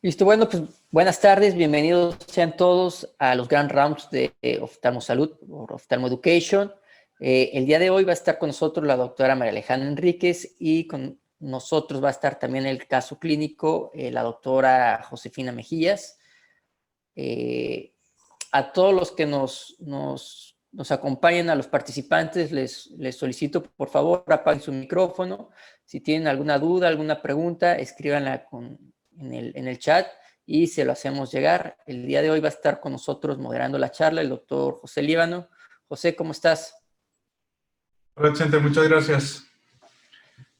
Listo, bueno, pues buenas tardes, bienvenidos sean todos a los Grand Rounds de Oftalmo Salud o Oftalmo Education. El día de hoy va a estar con nosotros la doctora María Alejandra Enríquez y con nosotros va a estar también el caso clínico la doctora Josefina Mejías. A todos los que nos acompañen, a los participantes, les solicito por favor apaguen su micrófono. Si tienen alguna duda, alguna pregunta, escríbanla en el chat y se lo hacemos llegar. El día de hoy va a estar con nosotros moderando la charla el doctor José Líbano. José, ¿cómo estás? Hola, Chente, muchas gracias.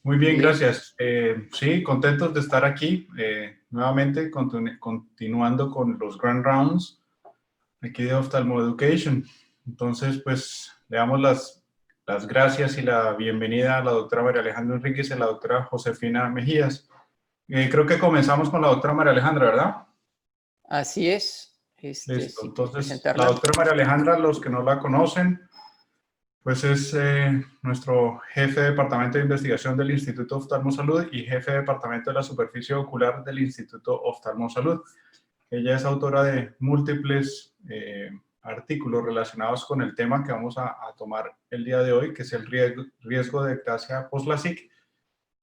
Muy bien, Bien. gracias. Sí, contentos de estar aquí nuevamente, continuando con los Grand Rounds aquí de Oftalmo Education. Entonces, pues, le damos las gracias y la bienvenida a la doctora María Alejandra Enríquez y a la doctora Josefina Mejías. Creo que comenzamos con la doctora María Alejandra, ¿verdad? Así es. Listo. Si quieres Entonces, la presentarla. doctora María Alejandra, los que no la conocen, pues es nuestro jefe de Departamento de Investigación del Instituto Oftalmo Salud y jefe de Departamento de la Superficie Ocular del Instituto Oftalmo Salud. Ella es autora de múltiples artículos relacionados con el tema que vamos a tomar el día de hoy, que es el riesgo de ectasia post-LASIK.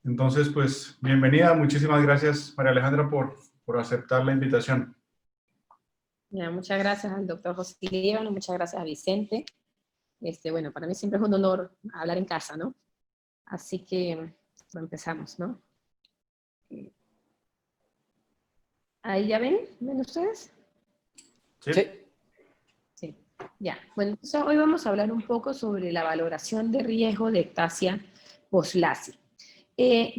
Entonces, pues, bienvenida. Muchísimas gracias, María Alejandra, por aceptar la invitación. Ya, muchas gracias al doctor José Líbano, muchas gracias a Vicente. Bueno, para mí siempre es un honor hablar en casa, ¿no? Así que empezamos, ¿no? ¿Ahí ya ven? ¿Ven ustedes? Sí. Sí. Ya. Bueno, entonces hoy vamos a hablar un poco sobre la valoración de riesgo de ectasia post-LASIK.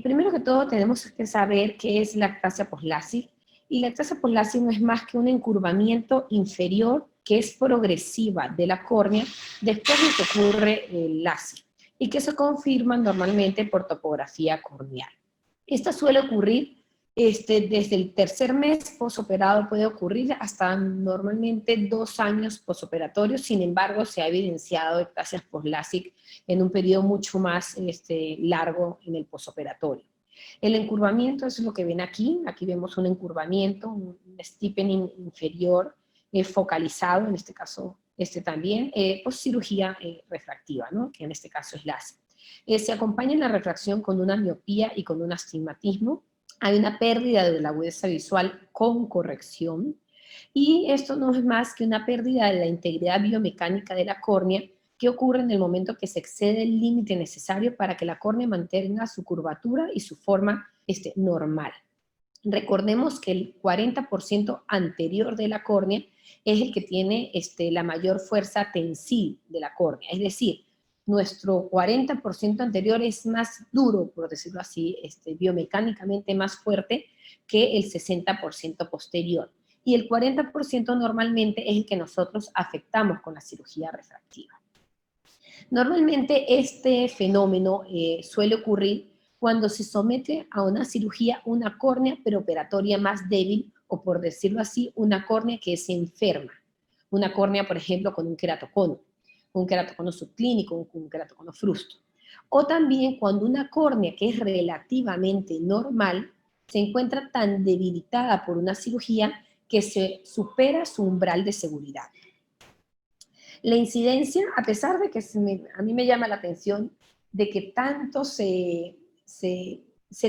Primero que todo tenemos que saber qué es la ectasia post-LASIK. Y la ectasia post-LASIK no es más que un encurvamiento inferior que es progresiva de la córnea después de que ocurre el LASIK y que se confirma normalmente por topografía corneal. Esta suele ocurrir desde el tercer mes posoperado, puede ocurrir hasta normalmente 2 años posoperatorios. Sin embargo, se ha evidenciado ectasias post-LASIK en un periodo mucho más largo en el posoperatorio. El encurvamiento es lo que ven aquí. Aquí vemos un encurvamiento, un steepening inferior focalizado, en este caso también, post cirugía refractiva, ¿no? Que en este caso es LASIK. Se acompaña en la refracción con una miopía y con un astigmatismo. Hay una pérdida de la agudeza visual con corrección, y esto no es más que una pérdida de la integridad biomecánica de la córnea que ocurre en el momento que se excede el límite necesario para que la córnea mantenga su curvatura y su forma normal. Recordemos que el 40% anterior de la córnea es el que tiene la mayor fuerza tensil de la córnea, es decir, nuestro 40% anterior es más duro, por decirlo así, biomecánicamente más fuerte que el 60% posterior. Y el 40% normalmente es el que nosotros afectamos con la cirugía refractiva. Normalmente este fenómeno suele ocurrir cuando se somete a una cirugía una córnea preoperatoria más débil, o por decirlo así, una córnea que es enferma. Una córnea, por ejemplo, con un queratocono subclínico, un queratocono frusto. O también cuando una córnea que es relativamente normal se encuentra tan debilitada por una cirugía que se supera su umbral de seguridad. La incidencia, a pesar de que a mí me llama la atención de que tanto se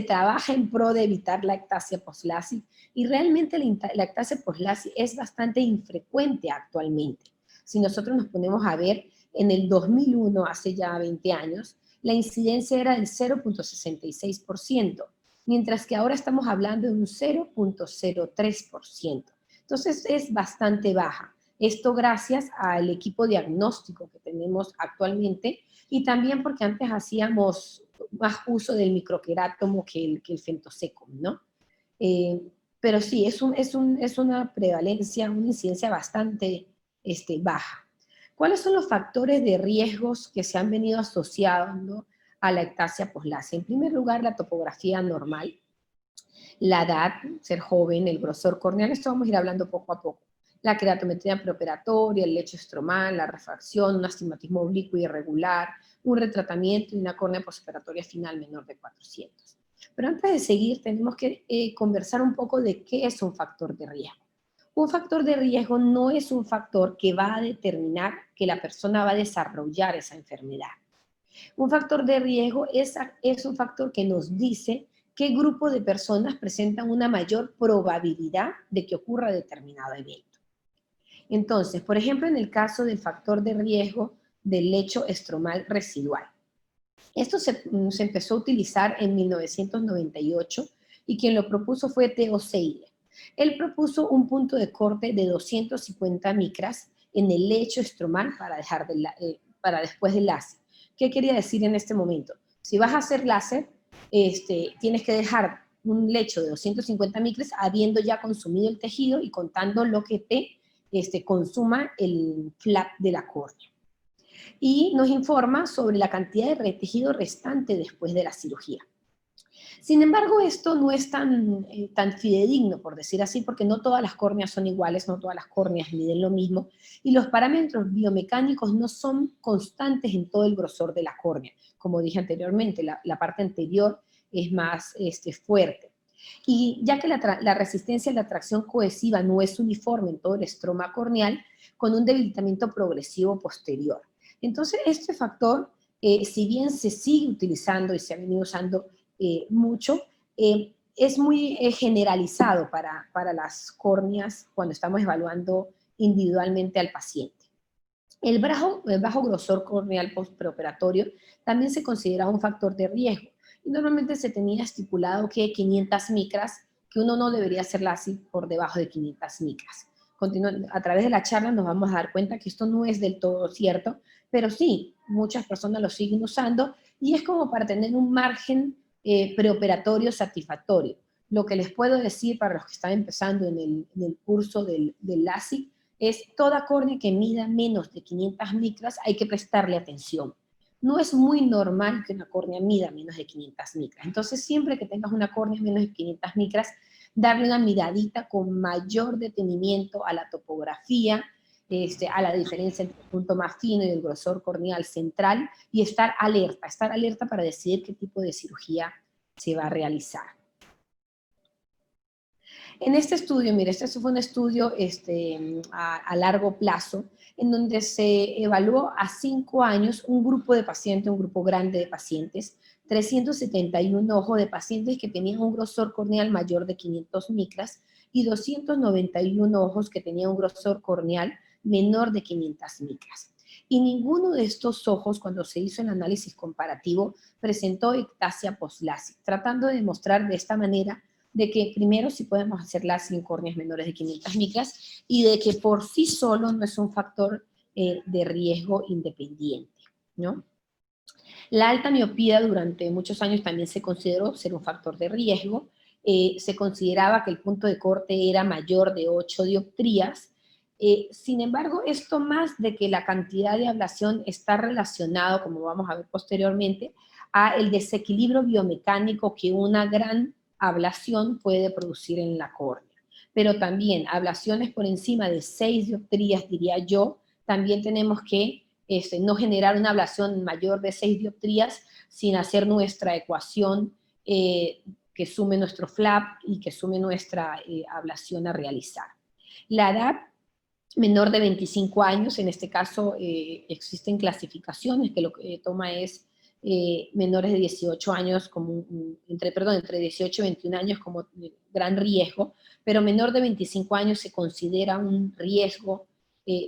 trabaja en pro de evitar la ectasia post-LASIK, y realmente la ectasia post-LASIK es bastante infrecuente actualmente. Si nosotros nos ponemos a ver, en el 2001, hace ya 20 años, la incidencia era del 0.66%, mientras que ahora estamos hablando de un 0.03%. Entonces es bastante baja. Esto gracias al equipo diagnóstico que tenemos actualmente, y también porque antes hacíamos más uso del microquerátomo que el femtosecum, ¿no? Pero sí, es una prevalencia, una incidencia bastante baja. ¿Cuáles son los factores de riesgos que se han venido asociando a la ectasia post-LASIK? En primer lugar, la topografía normal, la edad, ser joven, el grosor corneal, esto vamos a ir hablando poco a poco. La queratometría preoperatoria, el lecho estromal, la refracción, un astigmatismo oblicuo irregular, un retratamiento y una córnea postoperatoria final menor de 400. Pero antes de seguir, tenemos que conversar un poco de qué es un factor de riesgo. Un factor de riesgo no es un factor que va a determinar que la persona va a desarrollar esa enfermedad. Un factor de riesgo es un factor que nos dice qué grupo de personas presentan una mayor probabilidad de que ocurra determinado evento. Entonces, por ejemplo, en el caso del factor de riesgo del lecho estromal residual. Esto se empezó a utilizar en 1998 y quien lo propuso fue Theo Seidel. Él propuso un punto de corte de 250 micras en el lecho estromal para después del láser. ¿Qué quería decir en este momento? Si vas a hacer láser, tienes que dejar un lecho de 250 micras habiendo ya consumido el tejido y contando lo que te consuma el flap de la córnea. Y nos informa sobre la cantidad de tejido restante después de la cirugía. Sin embargo, esto no es tan fidedigno, por decir así, porque no todas las córneas son iguales, no todas las córneas miden lo mismo, y los parámetros biomecánicos no son constantes en todo el grosor de la córnea. Como dije anteriormente, la parte anterior es más fuerte. Y ya que la resistencia a la tracción cohesiva no es uniforme en todo el estroma corneal, con un debilitamiento progresivo posterior. Entonces, este factor, si bien se sigue utilizando y se ha venido usando mucho, es muy generalizado para las córneas cuando estamos evaluando individualmente al paciente. El bajo grosor corneal postpreoperatorio también se considera un factor de riesgo y normalmente se tenía estipulado que 500 micras, que uno no debería hacer láser por debajo de 500 micras. A través de la charla nos vamos a dar cuenta que esto no es del todo cierto, pero sí, muchas personas lo siguen usando y es como para tener un margen preoperatorio satisfactorio. Lo que les puedo decir para los que están empezando en el curso del LASIK es toda córnea que mida menos de 500 micras hay que prestarle atención. No es muy normal que una córnea mida menos de 500 micras. Entonces, siempre que tengas una córnea menos de 500 micras, darle una miradita con mayor detenimiento a la topografía, a la diferencia entre el punto más fino y el grosor corneal central, y estar alerta para decidir qué tipo de cirugía se va a realizar. En este estudio, mire, este fue un estudio a largo plazo, en donde se evaluó a 5 años un grupo de pacientes, un grupo grande de pacientes, 371 ojos de pacientes que tenían un grosor corneal mayor de 500 micras y 291 ojos que tenían un grosor corneal menor de 500 micras. Y ninguno de estos ojos, cuando se hizo el análisis comparativo, presentó ectasia post-LASIK, tratando de demostrar de esta manera de que primero sí podemos hacer LASIK en córneas menores de 500 micras y de que por sí solo no es un factor de riesgo independiente, ¿no? La alta miopía durante muchos años también se consideró ser un factor de riesgo. Se consideraba que el punto de corte era mayor de 8 dioptrías. Sin embargo, esto más de que la cantidad de ablación está relacionado, como vamos a ver posteriormente, a el desequilibrio biomecánico que una gran ablación puede producir en la córnea. Pero también ablaciones por encima de 6 dioptrías, diría yo, también tenemos que no generar una ablación mayor de 6 dioptrías sin hacer nuestra ecuación que sume nuestro flap y que sume nuestra ablación a realizar. La edad menor de 25 años, en este caso existen clasificaciones que lo que toma es menores de 18 años, entre 18 y 21 años como gran riesgo, pero menor de 25 años se considera un riesgo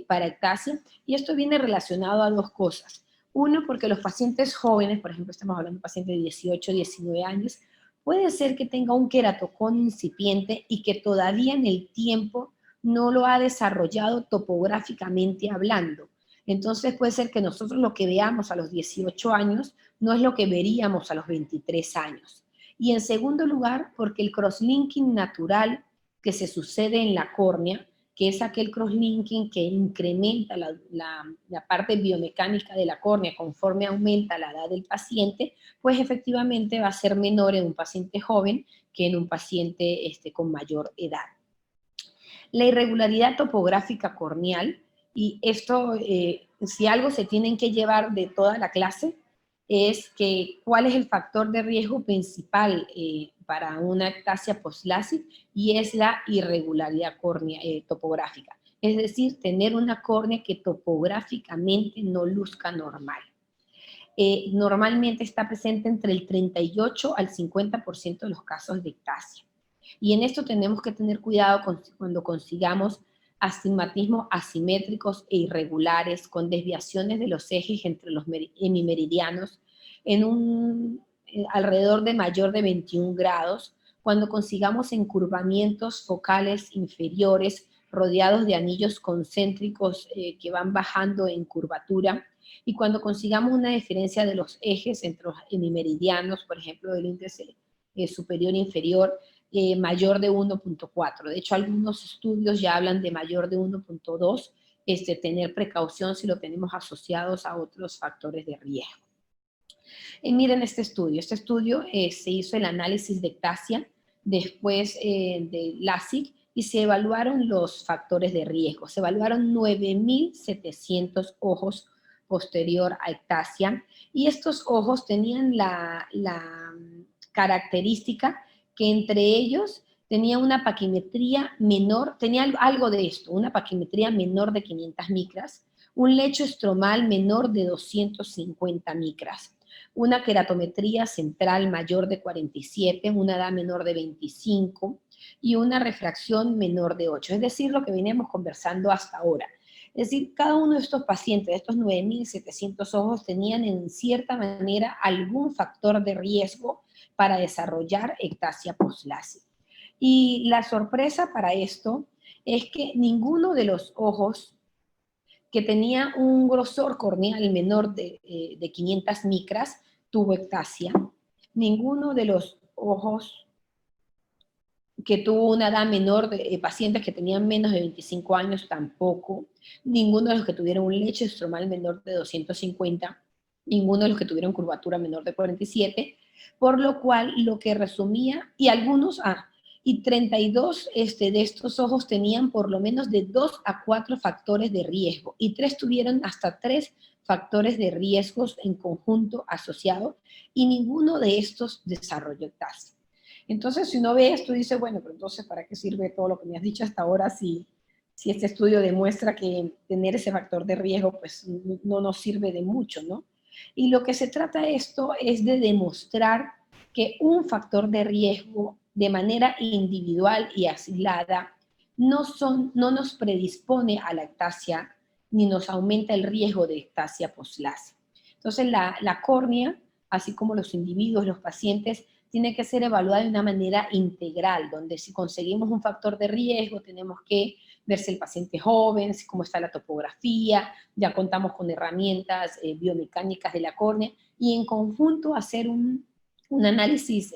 para ectasia, y esto viene relacionado a dos cosas. Uno, porque los pacientes jóvenes, por ejemplo, estamos hablando de pacientes de 18, 19 años, puede ser que tenga un queratocono incipiente y que todavía en el tiempo no lo ha desarrollado topográficamente hablando. Entonces puede ser que nosotros lo que veamos a los 18 años no es lo que veríamos a los 23 años. Y en segundo lugar, porque el crosslinking natural que se sucede en la córnea, que es aquel crosslinking que incrementa la parte biomecánica de la córnea conforme aumenta la edad del paciente, pues efectivamente va a ser menor en un paciente joven que en un paciente con mayor edad. La irregularidad topográfica corneal, y esto, si algo se tienen que llevar de toda la clase, es que cuál es el factor de riesgo principal para una ectasia post-LASIK, y es la irregularidad topográfica. Es decir, tener una córnea que topográficamente no luzca normal. Normalmente está presente entre el 38 al 50% de los casos de ectasia. Y en esto tenemos que tener cuidado cuando consigamos astigmatismos asimétricos e irregulares con desviaciones de los ejes entre los hemimeridianos alrededor de mayor de 21 grados, cuando consigamos encurvamientos focales inferiores rodeados de anillos concéntricos que van bajando en curvatura, y cuando consigamos una diferencia de los ejes entre los hemimeridianos, por ejemplo, del índice superior e inferior, mayor de 1.4. De hecho, algunos estudios ya hablan de mayor de 1.2, tener precaución si lo tenemos asociados a otros factores de riesgo. Miren este estudio se hizo el análisis de ectasia después de LASIK, y se evaluaron los factores de riesgo. Se evaluaron 9.700 ojos posterior a ectasia, y estos ojos tenían la característica que entre ellos tenía una paquimetría menor, tenía algo de esto, una paquimetría menor de 500 micras, un lecho estromal menor de 250 micras, una queratometría central mayor de 47, una edad menor de 25 y una refracción menor de 8, es decir, lo que veníamos conversando hasta ahora. Es decir, cada uno de estos pacientes, de estos 9.700 ojos, tenían en cierta manera algún factor de riesgo para desarrollar ectasia post-LASIK. Y la sorpresa para esto es que ninguno de los ojos que tenía un grosor corneal menor de 500 micras tuvo ectasia. Ninguno de los ojos que tuvo una edad menor de pacientes que tenían menos de 25 años tampoco. Ninguno de los que tuvieron un lecho estromal menor de 250. Ninguno de los que tuvieron curvatura menor de 47. Por lo cual, lo que resumía, y algunos, y 32 de estos ojos tenían por lo menos de 2 a 4 factores de riesgo, y 3 tuvieron hasta 3 factores de riesgos en conjunto asociados, y ninguno de estos desarrolló ectasia. Entonces, si uno ve esto, dice, bueno, pero entonces, ¿para qué sirve todo lo que me has dicho hasta ahora si este estudio demuestra que tener ese factor de riesgo, pues, no nos sirve de mucho, ¿no? Y lo que se trata esto es de demostrar que un factor de riesgo de manera individual y aislada no nos predispone a la ectasia ni nos aumenta el riesgo de ectasia post-LASIK. Entonces, la córnea, así como los individuos, los pacientes, tiene que ser evaluada de una manera integral, donde si conseguimos un factor de riesgo, tenemos que ver si el paciente es joven, cómo está la topografía, ya contamos con herramientas biomecánicas de la córnea, y en conjunto hacer un análisis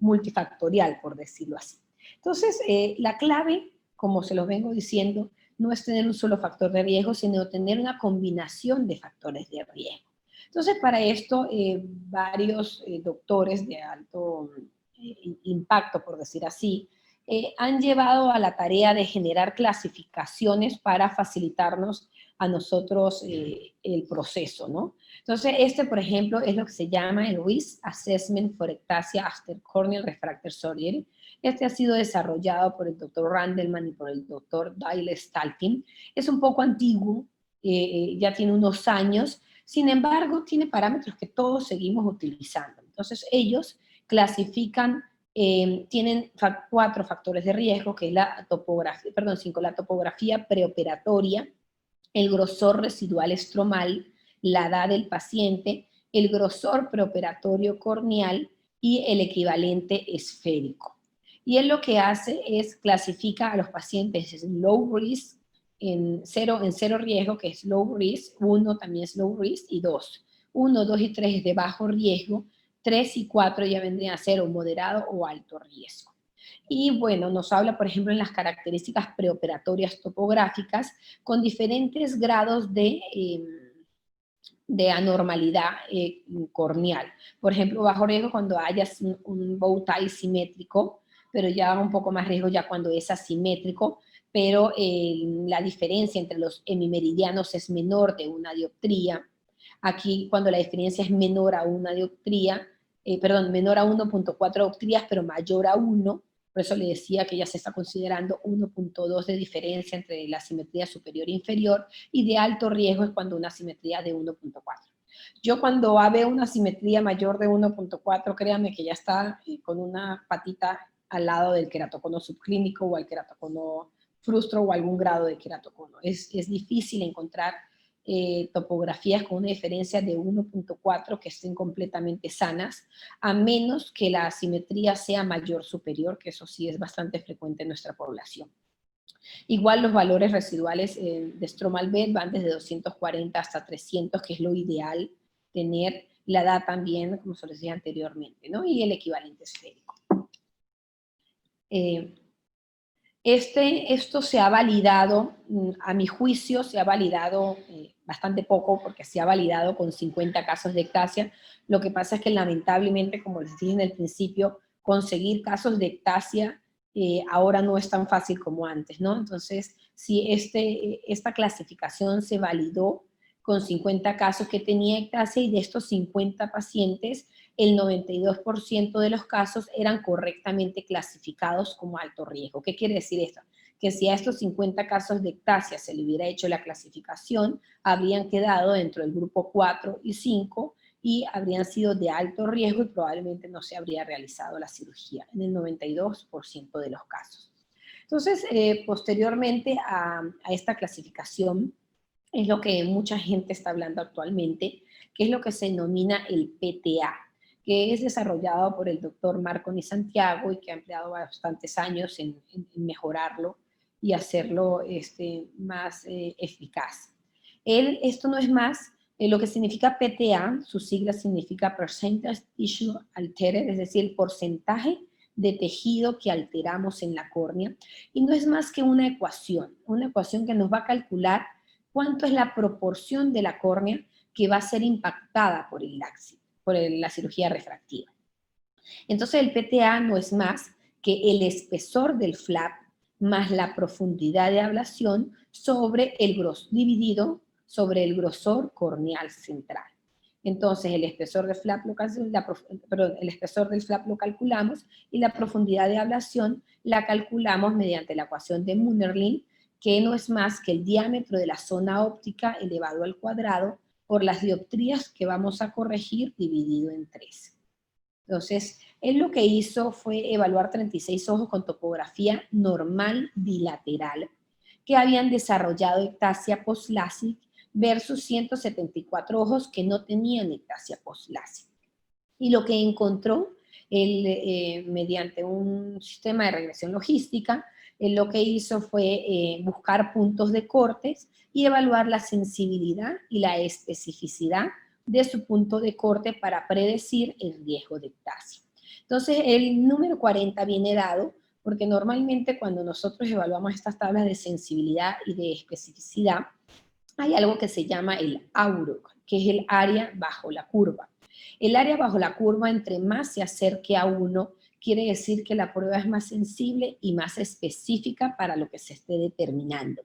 multifactorial, por decirlo así. Entonces, la clave, como se los vengo diciendo, no es tener un solo factor de riesgo, sino tener una combinación de factores de riesgo. Entonces, para esto, varios doctores de alto impacto, por decir así, han llevado a la tarea de generar clasificaciones para facilitarnos a nosotros el proceso, ¿no? Entonces, por ejemplo, es lo que se llama el Risk Assessment for Ectasia After Corneal Refractive Surgery. Ha sido desarrollado por el doctor Randleman y por el doctor Dale Staltin. Es un poco antiguo, ya tiene unos años. Sin embargo, tiene parámetros que todos seguimos utilizando. Entonces, ellos clasifican, tienen 4 factores de riesgo, que es la topografía preoperatoria, el grosor residual estromal, la edad del paciente, el grosor preoperatorio corneal y el equivalente esférico. Y él lo que hace es clasifica a los pacientes en low risk, en cero riesgo, que es low risk, 1 también es low risk, y 2. 1, 2 y 3 es de bajo riesgo, 3 y 4 ya vendrían a ser o moderado o alto riesgo. Y bueno, nos habla, por ejemplo, en las características preoperatorias topográficas con diferentes grados de anormalidad corneal. Por ejemplo, bajo riesgo cuando haya un bow tie simétrico, pero ya un poco más riesgo ya cuando es asimétrico, pero la diferencia entre los hemimeridianos es menor de 1 dioptría. Aquí, cuando la diferencia es menor a una dioptría, menor a 1.4 dioptrías, pero mayor a 1, por eso le decía que ya se está considerando 1.2 de diferencia entre la simetría superior e inferior, y de alto riesgo es cuando una simetría de 1.4. Yo cuando veo una simetría mayor de 1.4, créanme que ya está con una patita al lado del queratocono subclínico o al queratocono frustro o algún grado de queratocono. Es difícil encontrar topografías con una diferencia de 1.4 que estén completamente sanas, a menos que la asimetría sea mayor superior, que eso sí es bastante frecuente en nuestra población. Igual los valores residuales de stromal bed van desde 240 hasta 300, que es lo ideal tener. La edad también, como se les decía anteriormente, ¿no? Y el equivalente esférico. Esto se ha validado, a mi juicio, se ha validado bastante poco, porque se ha validado con 50 casos de ectasia. Lo que pasa es que lamentablemente, como les dije en el principio, conseguir casos de ectasia ahora no es tan fácil como antes, ¿no? Entonces, si esta clasificación se validó con 50 casos que tenía ectasia, y de estos 50 pacientes, el 92% de los casos eran correctamente clasificados como alto riesgo. ¿Qué quiere decir esto? Que si a estos 50 casos de ectasia se le hubiera hecho la clasificación, habrían quedado dentro del grupo 4 y 5 y habrían sido de alto riesgo y probablemente no se habría realizado la cirugía en el 92% de los casos. Entonces, posteriormente a esta clasificación, es lo que mucha gente está hablando actualmente, que es lo que se denomina el PTA, que es desarrollado por el doctor Marconi Santiago y que ha empleado bastantes años en mejorarlo y hacerlo más eficaz. Esto no es más, lo que significa PTA, su sigla significa Percentage Tissue Altered, es decir, el porcentaje de tejido que alteramos en la córnea, y no es más que una ecuación que nos va a calcular cuánto es la proporción de la córnea que va a ser impactada por el LASIK, por la cirugía refractiva. Entonces el PTA no es más que el espesor del flap más la profundidad de ablación sobre dividido sobre el grosor corneal central. Entonces el espesor del flap lo calculamos y la profundidad de ablación la calculamos mediante la ecuación de Münnerlin, que no es más que el diámetro de la zona óptica elevado al cuadrado por las dioptrías que vamos a corregir dividido en 3. Entonces, él lo que hizo fue evaluar 36 ojos con topografía normal bilateral que habían desarrollado ectasia post-LASIK versus 174 ojos que no tenían ectasia post-LASIK. Y lo que encontró, mediante un sistema de regresión logística, lo que hizo fue buscar puntos de cortes y evaluar la sensibilidad y la especificidad de su punto de corte para predecir el riesgo de ectasia. Entonces, el número 40 viene dado porque normalmente cuando nosotros evaluamos estas tablas de sensibilidad y de especificidad, hay algo que se llama el AUROC, que es el área bajo la curva. El área bajo la curva, entre más se acerque a 1, quiere decir que la prueba es más sensible y más específica para lo que se esté determinando.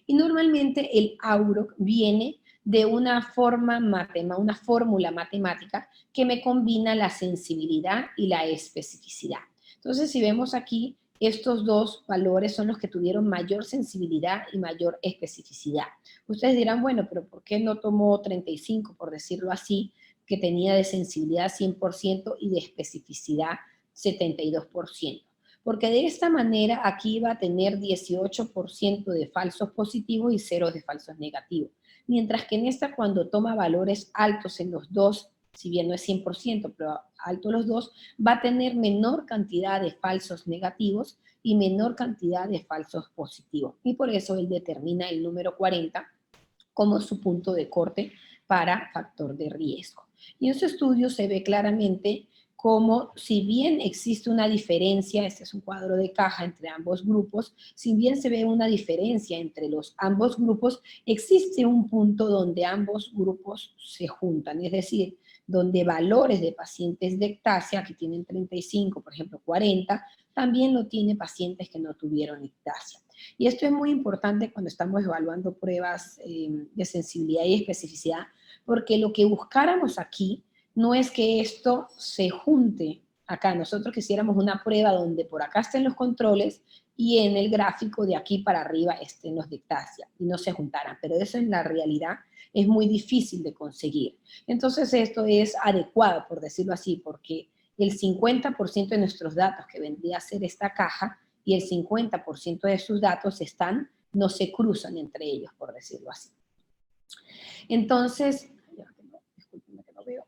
Y normalmente el AUROC viene de una fórmula matemática que me combina la sensibilidad y la especificidad. Entonces, si vemos aquí, estos dos valores son los que tuvieron mayor sensibilidad y mayor especificidad. Ustedes dirán, bueno, pero ¿por qué no tomó 35, por decirlo así, que tenía de sensibilidad 100% y de especificidad 72%? Porque de esta manera aquí va a tener 18% de falsos positivos y 0 de falsos negativos. Mientras que en esta, cuando toma valores altos en los dos, si bien no es 100%, pero alto los dos, va a tener menor cantidad de falsos negativos y menor cantidad de falsos positivos. Y por eso él determina el número 40 como su punto de corte para factor de riesgo. Y en su estudio se ve claramente como, si bien existe una diferencia, este es un cuadro de caja entre ambos grupos, si bien se ve una diferencia entre ambos grupos, existe un punto donde ambos grupos se juntan, es decir, donde valores de pacientes de ectasia, que tienen 35, por ejemplo 40, también lo tienen pacientes que no tuvieron ectasia. Y esto es muy importante cuando estamos evaluando pruebas de sensibilidad y especificidad, porque lo que buscáramos aquí no es que esto se junte acá. Nosotros quisiéramos una prueba donde por acá estén los controles y en el gráfico de aquí para arriba estén los de ectasia y no se juntaran, pero eso en la realidad es muy difícil de conseguir. Entonces esto es adecuado, por decirlo así, porque el 50% de nuestros datos, que vendría a ser esta caja, y el 50% de sus datos no se cruzan entre ellos, por decirlo así. Entonces, discúlpenme que no veo.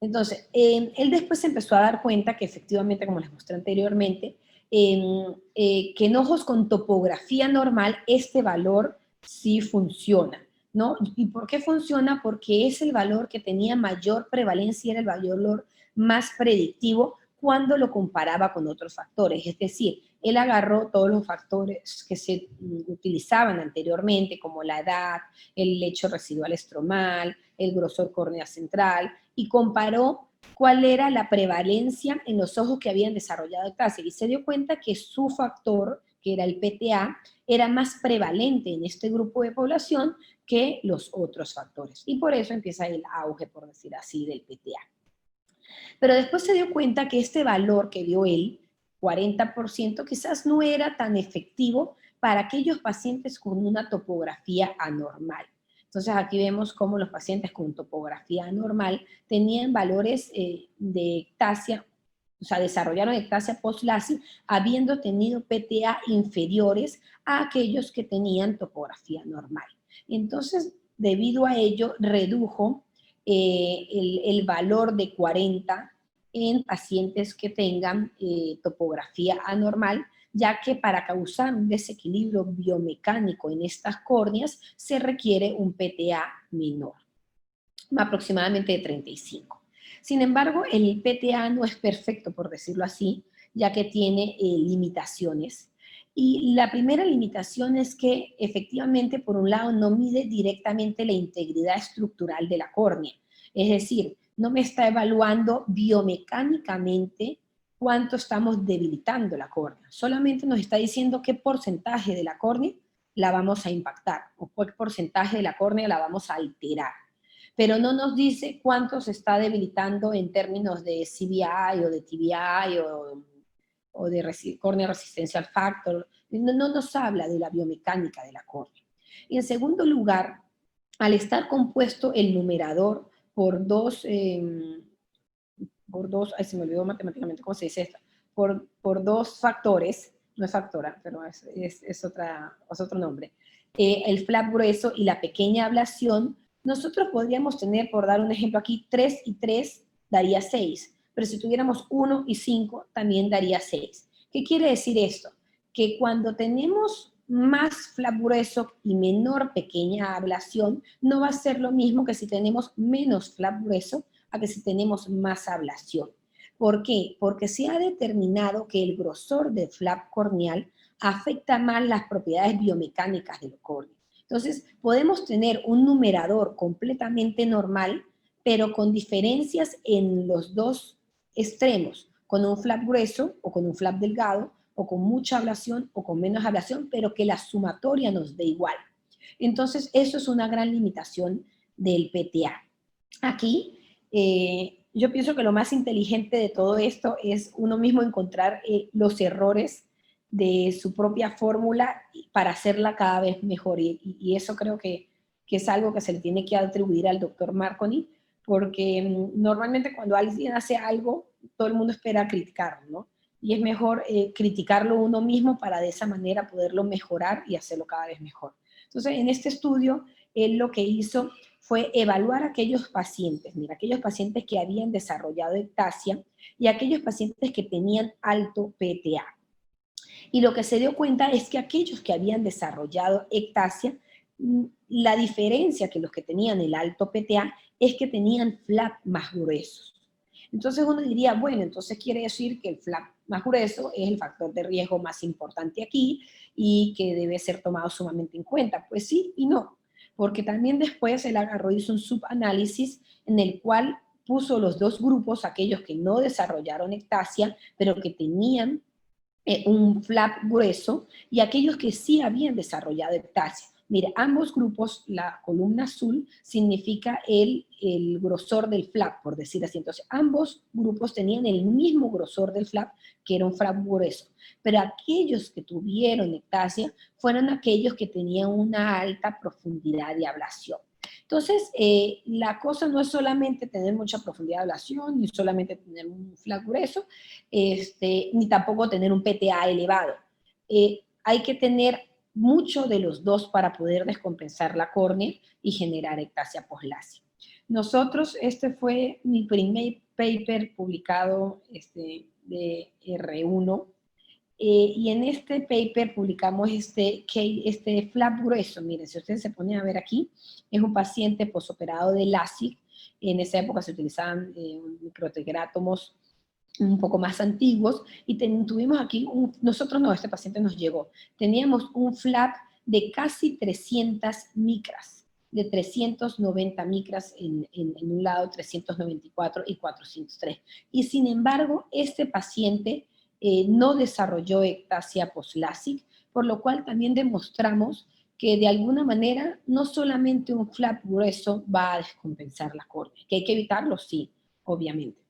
Entonces, él después se empezó a dar cuenta que efectivamente, como les mostré anteriormente, que en ojos con topografía normal este valor sí funciona, ¿no? ¿Y por qué funciona? Porque es el valor que tenía mayor prevalencia, era el valor más predictivo cuando lo comparaba con otros factores. Es decir, él agarró todos los factores que se utilizaban anteriormente, como la edad, el lecho residual estromal, el grosor córnea central, y comparó cuál era la prevalencia en los ojos que habían desarrollado ectasia, y se dio cuenta que su factor, que era el PTA, era más prevalente en este grupo de población que los otros factores. Y por eso empieza el auge, por decir así, del PTA. Pero después se dio cuenta que este valor que dio él, 40%, quizás no era tan efectivo para aquellos pacientes con una topografía anormal. Entonces aquí vemos cómo los pacientes con topografía anormal tenían valores de ectasia, o sea, desarrollaron ectasia post-LASI habiendo tenido PTA inferiores a aquellos que tenían topografía normal. Entonces, debido a ello, redujo el valor de 40 en pacientes que tengan topografía anormal, ya que para causar un desequilibrio biomecánico en estas córneas se requiere un PTA menor, aproximadamente de 35. Sin embargo, el PTA no es perfecto, por decirlo así, ya que tiene limitaciones. Y la primera limitación es que efectivamente, por un lado, no mide directamente la integridad estructural de la córnea. Es decir, no me está evaluando biomecánicamente cuánto estamos debilitando la córnea. Solamente nos está diciendo qué porcentaje de la córnea la vamos a impactar o qué porcentaje de la córnea la vamos a alterar. Pero no nos dice cuánto se está debilitando en términos de CBI o de TBI o de córnea resistencial factor. No nos habla de la biomecánica de la córnea. Y en segundo lugar, al estar compuesto el numerador por dos, ay, se me olvidó matemáticamente cómo se dice esto, por dos factores, no es factora, pero es otro nombre, el flap grueso y la pequeña ablación, nosotros podríamos tener, por dar un ejemplo aquí, 3 y 3 daría 6, pero si tuviéramos 1 y 5 también daría 6. ¿Qué quiere decir esto? Que cuando tenemos más flap grueso y menor pequeña ablación, no va a ser lo mismo que si tenemos menos flap grueso a que si tenemos más ablación. ¿Por qué? Porque se ha determinado que el grosor del flap corneal afecta más las propiedades biomecánicas del córnea. Entonces, podemos tener un numerador completamente normal, pero con diferencias en los dos extremos, con un flap grueso o con un flap delgado, o con mucha ablación o con menos ablación, pero que la sumatoria nos dé igual. Entonces, eso es una gran limitación del PTA. Aquí, yo pienso que lo más inteligente de todo esto es uno mismo encontrar los errores de su propia fórmula para hacerla cada vez mejor. Y eso creo que es algo que se le tiene que atribuir al doctor Marconi, porque normalmente cuando alguien hace algo, todo el mundo espera criticarlo, ¿no? Y es mejor criticarlo uno mismo para de esa manera poderlo mejorar y hacerlo cada vez mejor. Entonces, en este estudio, él lo que hizo fue evaluar a aquellos pacientes, aquellos pacientes que habían desarrollado ectasia y aquellos pacientes que tenían alto PTA. Y lo que se dio cuenta es que aquellos que habían desarrollado ectasia, la diferencia que los que tenían el alto PTA es que tenían flap más gruesos. Entonces uno diría, bueno, entonces quiere decir que el flap más grueso es el factor de riesgo más importante aquí y que debe ser tomado sumamente en cuenta. Pues sí y no, porque también después él agarró y hizo un subanálisis en el cual puso los dos grupos, aquellos que no desarrollaron ectasia, pero que tenían un flap grueso, y aquellos que sí habían desarrollado ectasia. Mire, ambos grupos, la columna azul significa el grosor del flap, por decir así. Entonces, ambos grupos tenían el mismo grosor del flap, que era un flap grueso. Pero aquellos que tuvieron ectasia fueron aquellos que tenían una alta profundidad de ablación. Entonces, la cosa no es solamente tener mucha profundidad de ablación, ni solamente tener un flap grueso, ni tampoco tener un PTA elevado. Hay que tener mucho de los dos para poder descompensar la córnea y generar ectasia poslásica. Nosotros, este fue mi primer paper publicado de R1, y en este paper publicamos este flap grueso. Miren, si ustedes se ponen a ver aquí, es un paciente posoperado de LASIK. En esa época se utilizaban microterátomos un poco más antiguos, y tuvimos aquí, nosotros no, este paciente nos llegó, teníamos un flap de casi 300 micras, de 390 micras en un lado, 394 y 403. Y sin embargo, este paciente no desarrolló ectasia post-LASIK, por lo cual también demostramos que de alguna manera no solamente un flap grueso va a descompensar la córnea, que hay que evitarlo, sí, obviamente.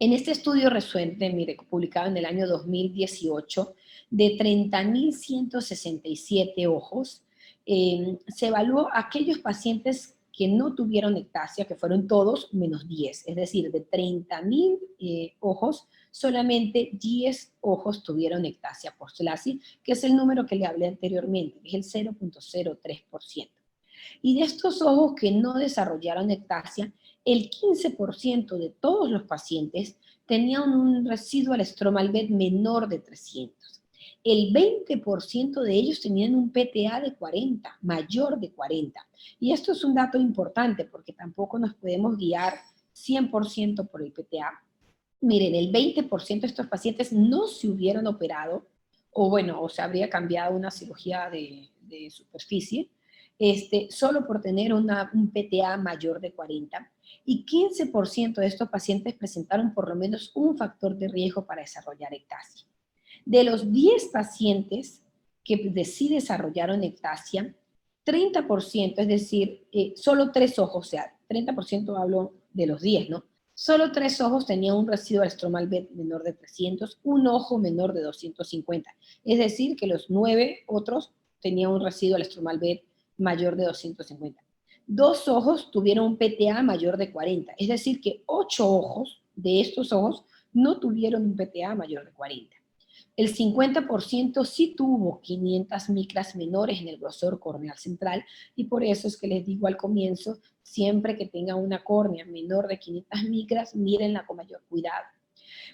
En este estudio reciente, mire, publicado en el año 2018, de 30.167 ojos, se evaluó a aquellos pacientes que no tuvieron ectasia, que fueron todos menos 10, es decir, de 30.000 ojos, solamente 10 ojos tuvieron ectasia post-LASIK, que es el número que le hablé anteriormente, que es el 0.03%. Y de estos ojos que no desarrollaron ectasia, el 15% de todos los pacientes tenían un residual stromal bead menor de 300. El 20% de ellos tenían un PTA de 40, mayor de 40. Y esto es un dato importante porque tampoco nos podemos guiar 100% por el PTA. Miren, el 20% de estos pacientes no se hubieran operado, o se habría cambiado una cirugía de superficie, solo por tener un PTA mayor de 40, y 15% de estos pacientes presentaron por lo menos un factor de riesgo para desarrollar ectasia. De los 10 pacientes que sí desarrollaron ectasia, 30%, es decir, solo 3 ojos, o sea, 30% hablo de los 10, ¿no? Solo 3 ojos tenían un residual stromal bead menor de 300, un ojo menor de 250. Es decir, que los 9 otros tenían un residual stromal bead mayor de 250. 2 ojos tuvieron un PTA mayor de 40, es decir que 8 ojos de estos ojos no tuvieron un PTA mayor de 40. El 50% sí tuvo 500 micras menores en el grosor corneal central, y por eso es que les digo al comienzo, siempre que tengan una córnea menor de 500 micras, mírenla con mayor cuidado.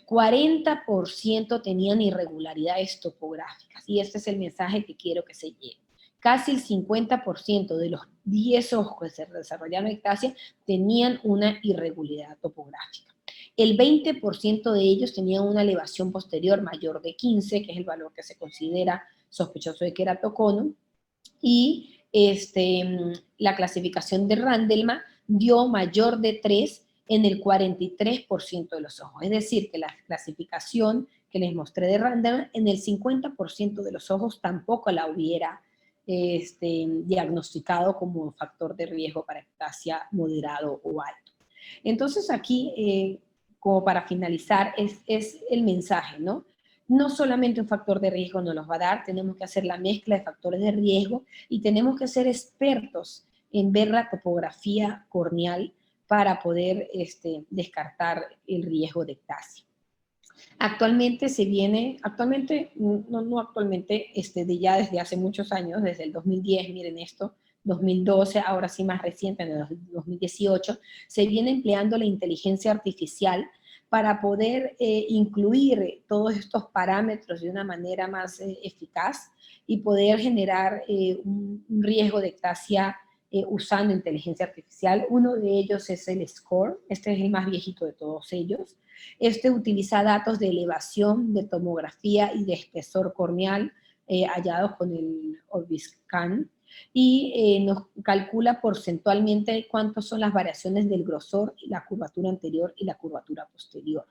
40% tenían irregularidades topográficas, y este es el mensaje que quiero que se lleve. Casi el 50% de los 10 ojos que se desarrollaron ectasia tenían una irregularidad topográfica. El 20% de ellos tenían una elevación posterior mayor de 15, que es el valor que se considera sospechoso de queratocono, y la clasificación de Randelma dio mayor de 3 en el 43% de los ojos. Es decir, que la clasificación que les mostré de Randelma, en el 50% de los ojos tampoco la hubiera diagnosticado como factor de riesgo para ectasia moderado o alto. Entonces aquí, como para finalizar, es el mensaje, ¿no? No solamente un factor de riesgo nos los va a dar, tenemos que hacer la mezcla de factores de riesgo y tenemos que ser expertos en ver la topografía corneal para poder descartar el riesgo de ectasia. Actualmente ya desde hace muchos años, desde el 2010, miren esto, 2012, ahora sí más reciente, en el 2018, se viene empleando la inteligencia artificial para poder incluir todos estos parámetros de una manera más eficaz y poder generar un riesgo de ectasia usando inteligencia artificial. Uno de ellos es el SCORE, este es el más viejito de todos ellos. Utiliza datos de elevación, de tomografía y de espesor corneal hallados con el Orbiscan, y nos calcula porcentualmente cuántas son las variaciones del grosor, la curvatura anterior y la curvatura posterior.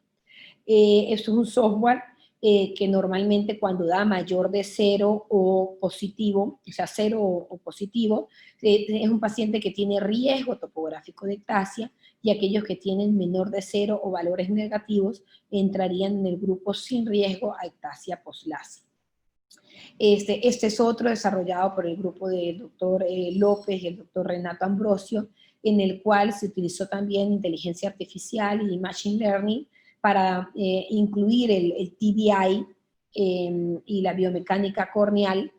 Esto es un software que normalmente cuando da mayor de 0 o positivo, o sea, 0 o positivo, es un paciente que tiene riesgo topográfico de ectasia, y aquellos que tienen menor de 0 o valores negativos entrarían en el grupo sin riesgo a ectasia postlasia. Este es otro desarrollado por el grupo del doctor López y el doctor Renato Ambrosio, en el cual se utilizó también inteligencia artificial y machine learning para incluir el TBI y la biomecánica corneal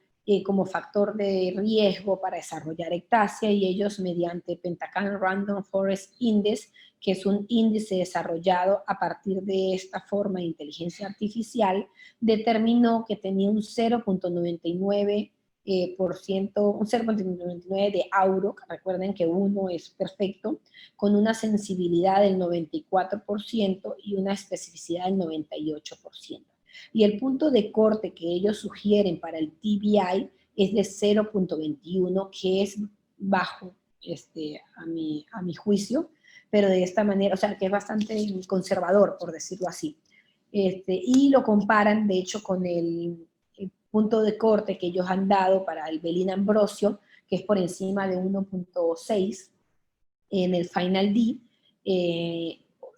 como factor de riesgo para desarrollar ectasia, y ellos mediante Pentacan Random Forest Index, que es un índice desarrollado a partir de esta forma de inteligencia artificial, determinó que tenía un 0.99%, un 0.99 de auro, recuerden que 1 es perfecto, con una sensibilidad del 94% y una especificidad del 98%. Y el punto de corte que ellos sugieren para el TBI es de 0.21, que es bajo a mi juicio, pero de esta manera, o sea, que es bastante conservador, por decirlo así. Y lo comparan, de hecho, con el punto de corte que ellos han dado para el Belin Ambrosio, que es por encima de 1.6 en el Final D,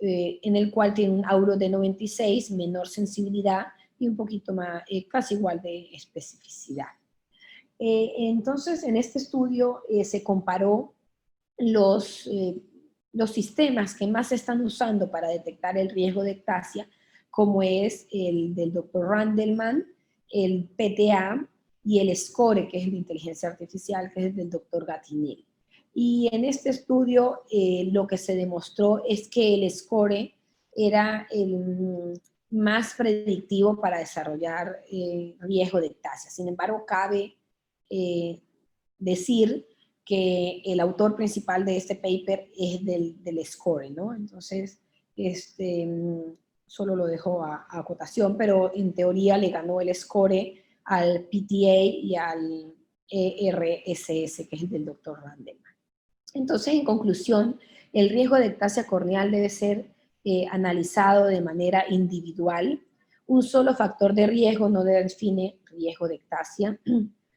en el cual tiene un auro de 96, menor sensibilidad y un poquito más, casi igual de especificidad. Entonces, en este estudio se comparó los sistemas que más se están usando para detectar el riesgo de ectasia, como es el del Dr. Randleman, el PTA y el SCORE, que es el de inteligencia artificial, que es el del Dr. Gatinelli. Y en este estudio lo que se demostró es que el SCORE era el más predictivo para desarrollar riesgo de ectasia. Sin embargo, cabe decir que el autor principal de este paper es del SCORE, ¿no? Entonces, solo lo dejo a acotación, pero en teoría le ganó el SCORE al PTA y al ERSS, que es el del Dr. Randleman. Entonces, en conclusión, el riesgo de ectasia corneal debe ser analizado de manera individual. Un solo factor de riesgo no define riesgo de ectasia.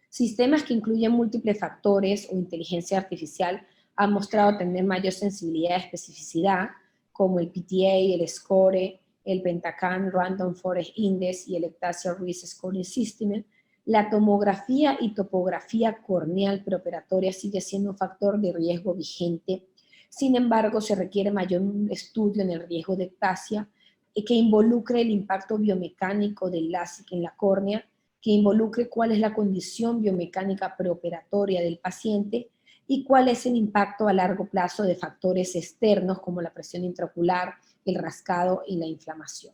Sistemas que incluyen múltiples factores o inteligencia artificial han mostrado tener mayor sensibilidad y especificidad, como el PTA, el SCORE, el Pentacan Random Forest Index y el Ectasia Risk Scoring System. La tomografía y topografía corneal preoperatoria sigue siendo un factor de riesgo vigente. Sin embargo, se requiere mayor estudio en el riesgo de ectasia que involucre el impacto biomecánico del LASIK en la córnea, que involucre cuál es la condición biomecánica preoperatoria del paciente y cuál es el impacto a largo plazo de factores externos como la presión intraocular, el rascado y la inflamación.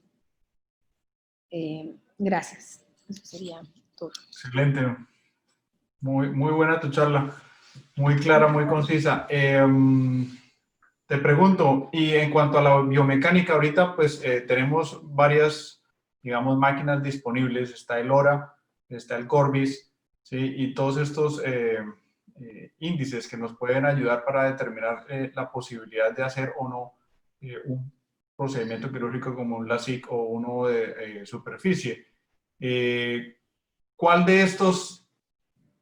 Gracias. Eso sería todo. Excelente. Muy buena tu charla. Muy clara, muy concisa. Te pregunto, y en cuanto a la biomecánica, ahorita pues tenemos varias, digamos, máquinas disponibles. Está el ORA, está el Corbis, ¿sí? Y todos estos índices que nos pueden ayudar para determinar la posibilidad de hacer o no un procedimiento quirúrgico como un LASIK o uno de superficie. ¿Cuál de estos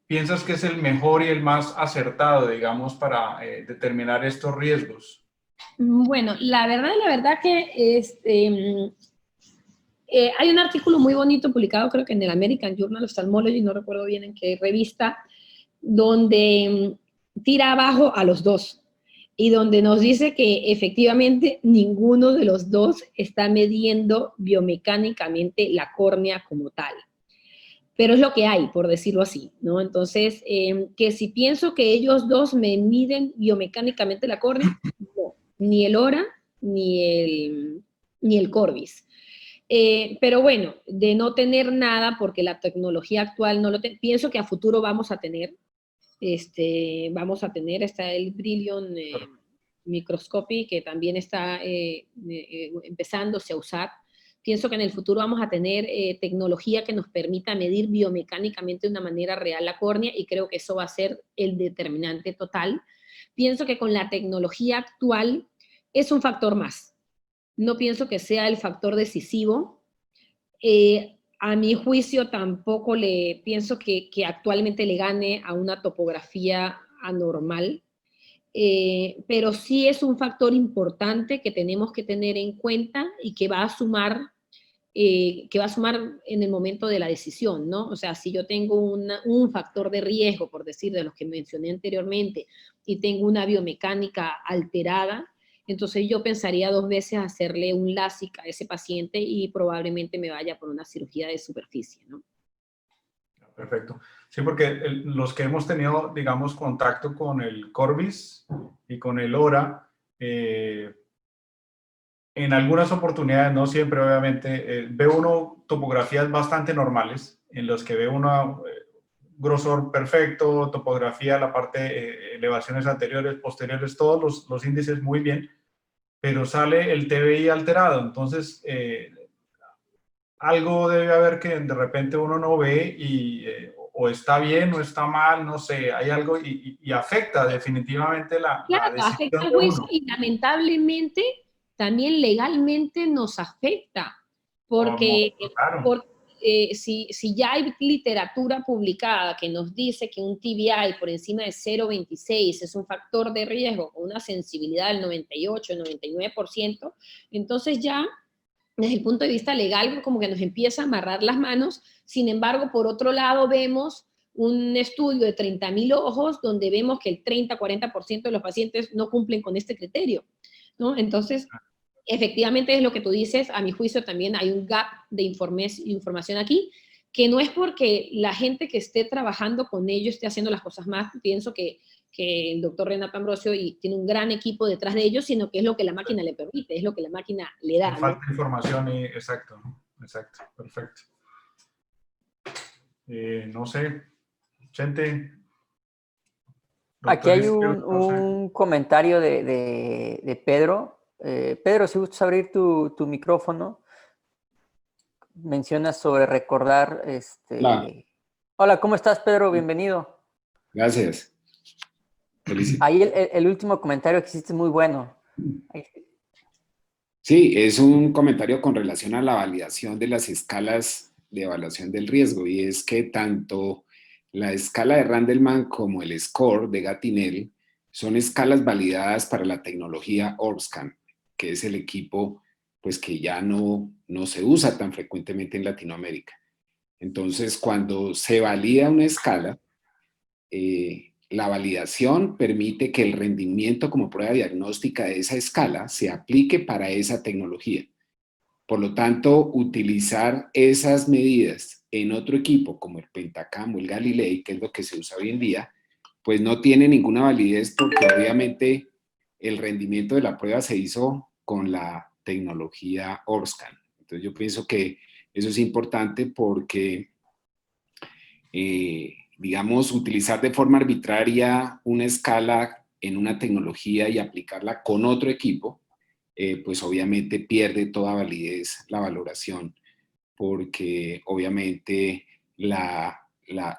piensas que es el mejor y el más acertado, digamos, para determinar estos riesgos? Bueno, la verdad que hay un artículo muy bonito publicado, creo que en el American Journal of Ophthalmology, no recuerdo bien en qué revista, donde tira abajo a los dos y donde nos dice que efectivamente ninguno de los dos está midiendo biomecánicamente la córnea como tal. Pero es lo que hay, por decirlo así, ¿no? Entonces, que si pienso que ellos dos me miden biomecánicamente la córnea, no, ni el ORA ni el Corbis. Pero bueno, de no tener nada, porque la tecnología actual no lo pienso que a futuro vamos a tener, está el Brilliant Microscopy, que también está empezándose a usar. Pienso que en el futuro vamos a tener tecnología que nos permita medir biomecánicamente de una manera real la córnea, y creo que eso va a ser el determinante total. Pienso que con la tecnología actual es un factor más. No pienso que sea el factor decisivo. A mi juicio tampoco pienso que actualmente le gane a una topografía anormal, pero sí es un factor importante que tenemos que tener en cuenta y que va a sumar en el momento de la decisión, ¿no? O sea, si yo tengo un factor de riesgo, por decir, de los que mencioné anteriormente, y tengo una biomecánica alterada, entonces yo pensaría 2 veces hacerle un LASIK a ese paciente y probablemente me vaya por una cirugía de superficie, ¿no? Perfecto. Sí, porque los que hemos tenido, digamos, contacto con el Corbis y con el ORA, en algunas oportunidades, no siempre obviamente, ve uno topografías bastante normales, en los que ve uno grosor perfecto, topografía, la parte, elevaciones anteriores, posteriores, todos los índices muy bien, pero sale el TBI alterado. Entonces, algo debe haber que de repente uno no ve y o está bien o está mal, no sé, hay algo y afecta definitivamente la Claro, afecta decisión al de juicio uno. y lamentablemente también legalmente nos afecta, porque Claro, si ya hay literatura publicada que nos dice que un TBI por encima de 0,26 es un factor de riesgo con una sensibilidad del 98, 99%, entonces ya desde el punto de vista legal como que nos empieza a amarrar las manos. Sin embargo, por otro lado vemos un estudio de 30.000 ojos donde vemos que el 30-40% de los pacientes no cumplen con este criterio, ¿no? Entonces, efectivamente es lo que tú dices, a mi juicio también hay un gap de información aquí, que no es porque la gente que esté trabajando con ello esté haciendo las cosas más, pienso que el doctor Renato Ambrosio tiene un gran equipo detrás de ellos, sino que es lo que la máquina le permite, es lo que la máquina le sí, da, ¿no? falta información y exacto, exacto, perfecto. No sé, Chente, Aquí doctor hay Isidro, no sé. un comentario de Pedro. Pedro, si gustas abrir tu micrófono, mencionas sobre recordar, Hola, Hola, ¿cómo estás, Pedro? Bienvenido. gracias. Felicidades. Ahí el último comentario que hiciste es muy bueno. Ahí- Sí, es un comentario con relación a la validación de las escalas de evaluación del riesgo, y es que tanto la escala de Randleman como el SCORE de Gatinel son escalas validadas para la tecnología Orscan, que es el equipo pues, que ya no se usa tan frecuentemente en Latinoamérica. Entonces, cuando se valida una escala, la validación permite que el rendimiento como prueba diagnóstica de esa escala se aplique para esa tecnología. Por lo tanto, utilizar esas medidas en otro equipo como el Pentacam o el Galilei, que es lo que se usa hoy en día, pues no tiene ninguna validez, porque obviamente el rendimiento de la prueba se hizo con la tecnología Orscan. Entonces yo pienso que eso es importante porque digamos, utilizar de forma arbitraria una escala en una tecnología y aplicarla con otro equipo, pues obviamente pierde toda validez la valoración, porque obviamente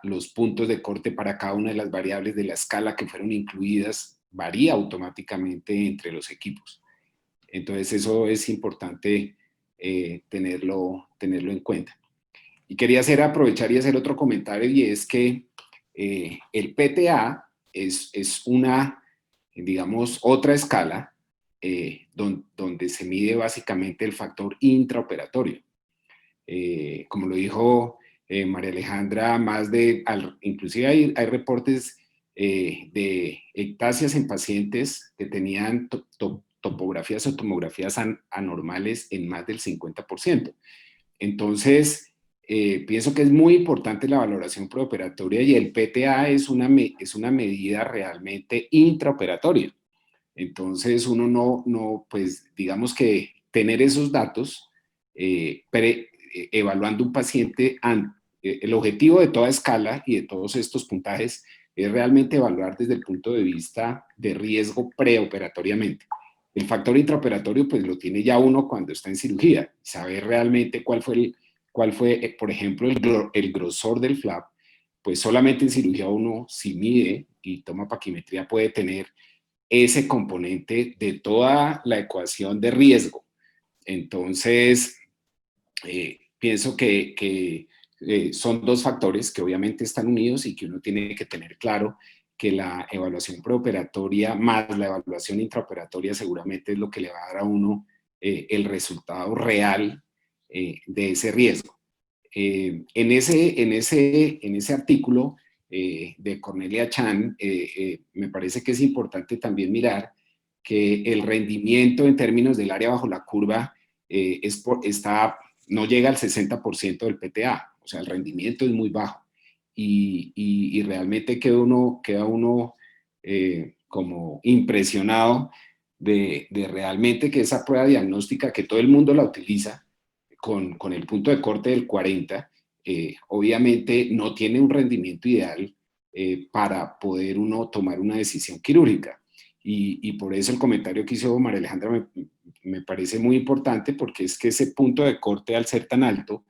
los puntos de corte para cada una de las variables de la escala que fueron incluidas varía automáticamente entre los equipos. Entonces eso es importante tenerlo en cuenta. Y quería aprovechar y hacer otro comentario, y es que el PTA es una, digamos, otra escala donde se mide básicamente el factor intraoperatorio. Como lo dijo María Alejandra, inclusive hay reportes de ectasias en pacientes que tenían topografías o tomografías anormales en más del 50%. Entonces, pienso que es muy importante la valoración preoperatoria, y el PTA es una medida realmente intraoperatoria. Entonces, uno no, pues digamos que tener esos datos evaluando un paciente, el objetivo de toda escala y de todos estos puntajes es realmente evaluar desde el punto de vista de riesgo preoperatoriamente. El factor intraoperatorio pues lo tiene ya uno cuando está en cirugía, saber realmente cuál fue, por ejemplo, el grosor del flap. Pues solamente en cirugía uno, si mide y toma paquimetría, puede tener ese componente de toda la ecuación de riesgo. Entonces, pienso que son dos factores que obviamente están unidos y que uno tiene que tener claro que la evaluación preoperatoria más la evaluación intraoperatoria seguramente es lo que le va a dar a uno el resultado real de ese riesgo. En ese artículo de Cornelia Chan, me parece que es importante también mirar que el rendimiento en términos del área bajo la curva no llega al 60% del PTA, o sea, el rendimiento es muy bajo. Y realmente queda uno como impresionado de realmente que esa prueba diagnóstica, que todo el mundo la utiliza, con el punto de corte del 40, obviamente no tiene un rendimiento ideal para poder uno tomar una decisión quirúrgica. Y por eso el comentario que hizo María Alejandra me parece muy importante, porque es que ese punto de corte, al ser tan alto,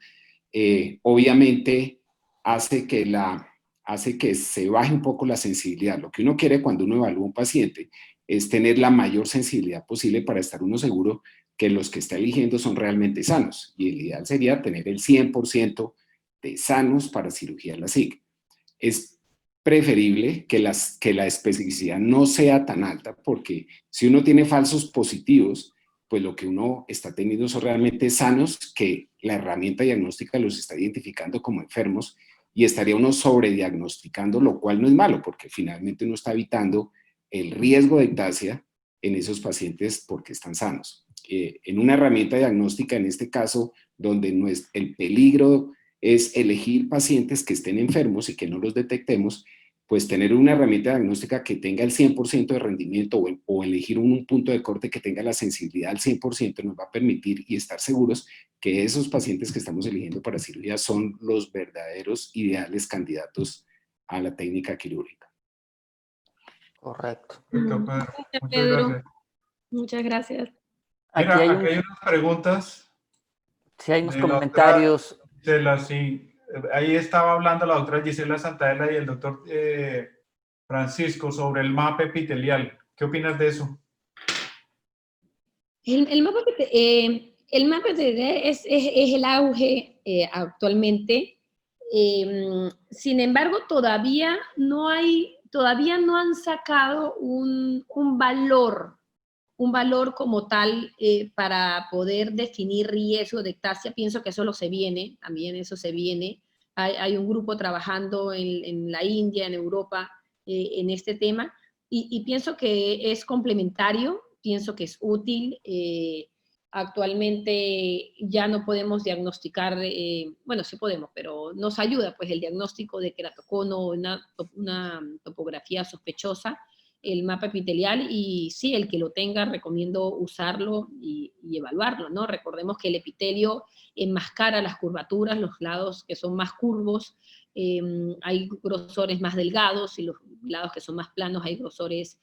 obviamente hace que se baje un poco la sensibilidad. Lo que uno quiere cuando uno evalúa un paciente es tener la mayor sensibilidad posible para estar uno seguro que los que está eligiendo son realmente sanos. Y el ideal sería tener el 100% de sanos para cirugía de la SIC. Es preferible que la especificidad no sea tan alta, porque si uno tiene falsos positivos, pues lo que uno está teniendo son realmente sanos que la herramienta diagnóstica los está identificando como enfermos y estaría uno sobrediagnosticando, lo cual no es malo, porque finalmente uno está evitando el riesgo de ectasia en esos pacientes porque están sanos. En una herramienta diagnóstica, en este caso, donde no es, el peligro es elegir pacientes que estén enfermos y que no los detectemos, pues tener una herramienta diagnóstica que tenga el 100% de rendimiento o elegir un punto de corte que tenga la sensibilidad al 100% nos va a permitir y estar seguros que esos pacientes que estamos eligiendo para cirugía son los verdaderos ideales candidatos a la técnica quirúrgica. Correcto. Perfecto, Pedro. Gracias, Muchas Pedro. gracias. Muchas gracias. Mira, Aquí acá hay unas preguntas sí hay unos de la doctora comentarios. Gisela, sí. Ahí estaba hablando la doctora Gisela Santaella y el doctor Francisco sobre el mapa epitelial. ¿Qué opinas de eso? El mapa epitelial es el auge actualmente. Sin embargo, todavía no han sacado un valor como tal para poder definir riesgo de ectasia. Pienso que eso se viene, también eso se viene. Hay un grupo trabajando en la India, en Europa, en este tema, y pienso que es complementario, pienso que es útil. Actualmente ya no podemos diagnosticar, bueno, sí podemos, pero nos ayuda pues el diagnóstico de queratocono, una topografía sospechosa, el mapa epitelial, y sí, el que lo tenga recomiendo usarlo y evaluarlo, ¿no? Recordemos que el epitelio enmascara las curvaturas, los lados que son más curvos, hay grosores más delgados y los lados que son más planos hay grosores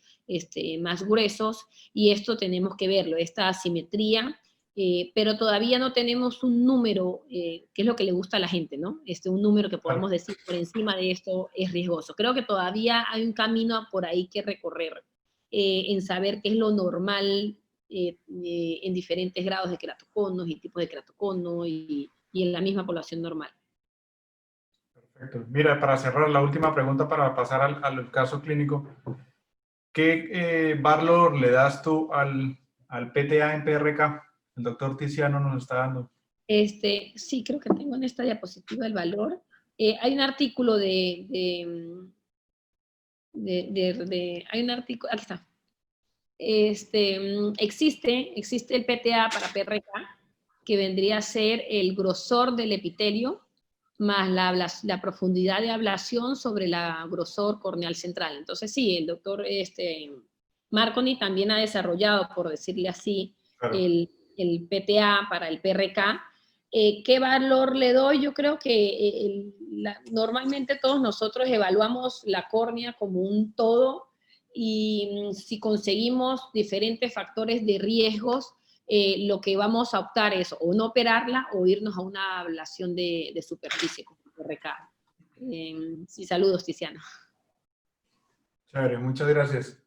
más gruesos, y esto tenemos que verlo, esta asimetría, pero todavía no tenemos un número, que es lo que le gusta a la gente, ¿no? Un número que podamos decir por encima de esto es riesgoso. Creo que todavía hay un camino por ahí que recorrer, en saber qué es lo normal en diferentes grados de queratoconos y tipos de queratocono y en la misma población normal. Perfecto. Mira, para cerrar, la última pregunta para pasar al caso clínico. ¿Qué valor le das tú al PTA en PRK? El doctor Tiziano nos está dando. Sí, creo que tengo en esta diapositiva el valor. Hay un artículo hay un artículo, aquí está. Existe el PTA para PRK, que vendría a ser el grosor del epitelio más la profundidad de ablación sobre el grosor corneal central. Entonces sí, el doctor Marconi también ha desarrollado, por decirle así, Claro. el PTA para el PRK. ¿Qué valor le doy? Yo creo que normalmente todos nosotros evaluamos la córnea como un todo, y si conseguimos diferentes factores de riesgos, lo que vamos a optar es o no operarla o irnos a una ablación de superficie con PRK. Sí, saludos, Tiziano. Chévere, muchas gracias,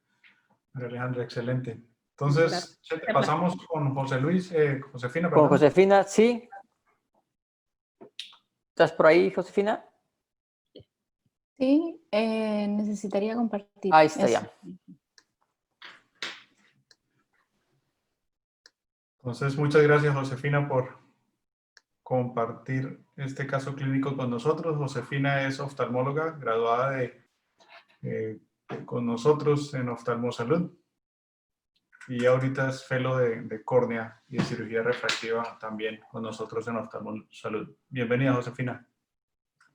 María Alejandra, excelente. Entonces, pasamos con José Luis, Josefina, Con perdón. Josefina, sí. ¿Estás por ahí, Josefina? Sí, necesitaría compartir. Ahí está eso. ya. Entonces, muchas gracias, Josefina, por compartir este caso clínico con nosotros. Josefina es oftalmóloga, graduada con nosotros en Oftalmosalud. Y ahorita es fellow de córnea y de cirugía refractiva también con nosotros en Oftalmosalud. Bienvenida, Josefina.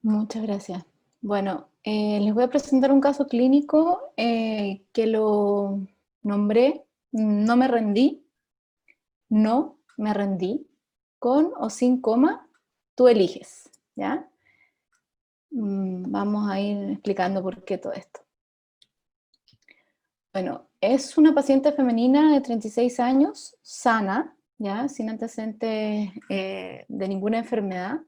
Muchas gracias. Bueno, les voy a presentar un caso clínico que lo nombré No me rendí, no me rendí, con o sin coma, tú eliges, ¿ya? Vamos a ir explicando por qué todo esto. Bueno, es una paciente femenina de 36 años, sana, ¿ya? Sin antecedentes de ninguna enfermedad,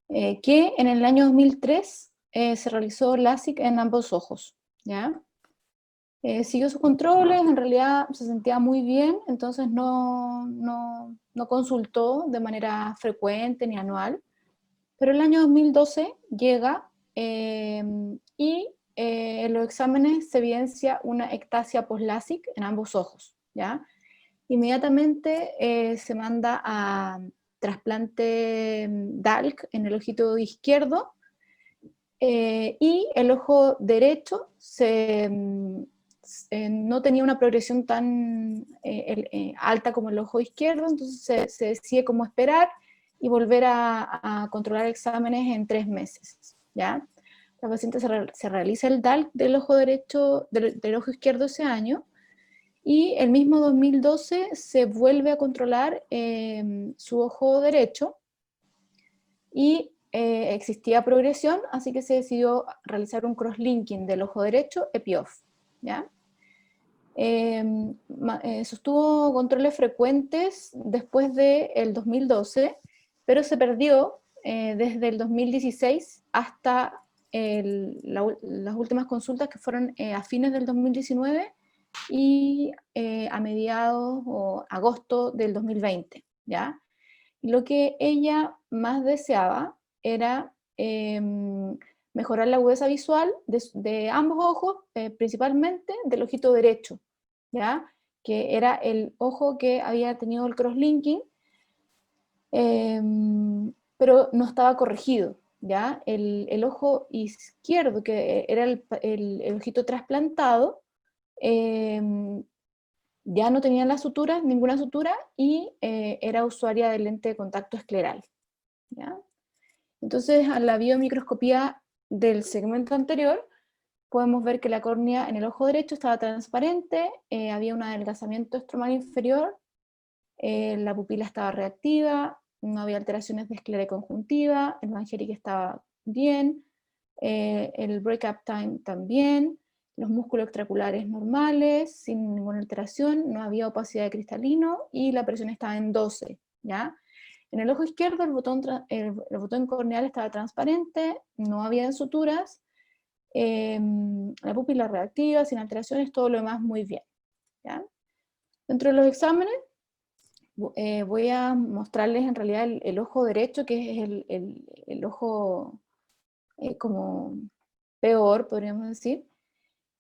que en el año 2003 se realizó LASIK en ambos ojos, ¿ya? Siguió sus controles, en realidad se sentía muy bien, entonces no consultó de manera frecuente ni anual, pero el año 2012 llega y en los exámenes se evidencia una ectasia post-LASIK en ambos ojos, ¿ya? Inmediatamente se manda a trasplante DALK en el ojito izquierdo, y el ojo derecho no tenía una progresión tan alta como el ojo izquierdo, entonces se decide cómo esperar y volver a controlar exámenes en 3 meses, ¿ya? La paciente se realiza el DALK del ojo derecho, del ojo izquierdo ese año, y el mismo 2012 se vuelve a controlar su ojo derecho, y existía progresión, así que se decidió realizar un cross-linking del ojo derecho EPI-OFF, ¿ya? Sostuvo controles frecuentes después del 2012, pero se perdió desde el 2016 hasta las últimas consultas, que fueron a fines del 2019 y a mediados o agosto del 2020, ¿ya? Y lo que ella más deseaba era mejorar la agudeza visual de ambos ojos, principalmente del ojito derecho, ¿ya? Que era el ojo que había tenido el crosslinking, pero no estaba corregido, ¿ya? El ojo izquierdo, que era el ojito trasplantado, ya no tenía las suturas, ninguna sutura, y era usuaria de lente de contacto escleral, ¿ya? Entonces, a la biomicroscopía del segmento anterior, podemos ver que la córnea en el ojo derecho estaba transparente, había un adelgazamiento estromal inferior, la pupila estaba reactiva, no había alteraciones de esclera conjuntiva, el Van-Gehrig estaba bien, el break-up time también, los músculos extraculares normales, sin ninguna alteración, no había opacidad de cristalino, y la presión estaba en 12, ¿ya? En el ojo izquierdo el botón corneal estaba transparente, no había suturas, la pupila reactiva, sin alteraciones, todo lo demás muy bien, ¿ya? Dentro de los exámenes, voy a mostrarles en realidad el ojo derecho, que es el ojo como peor, podríamos decir.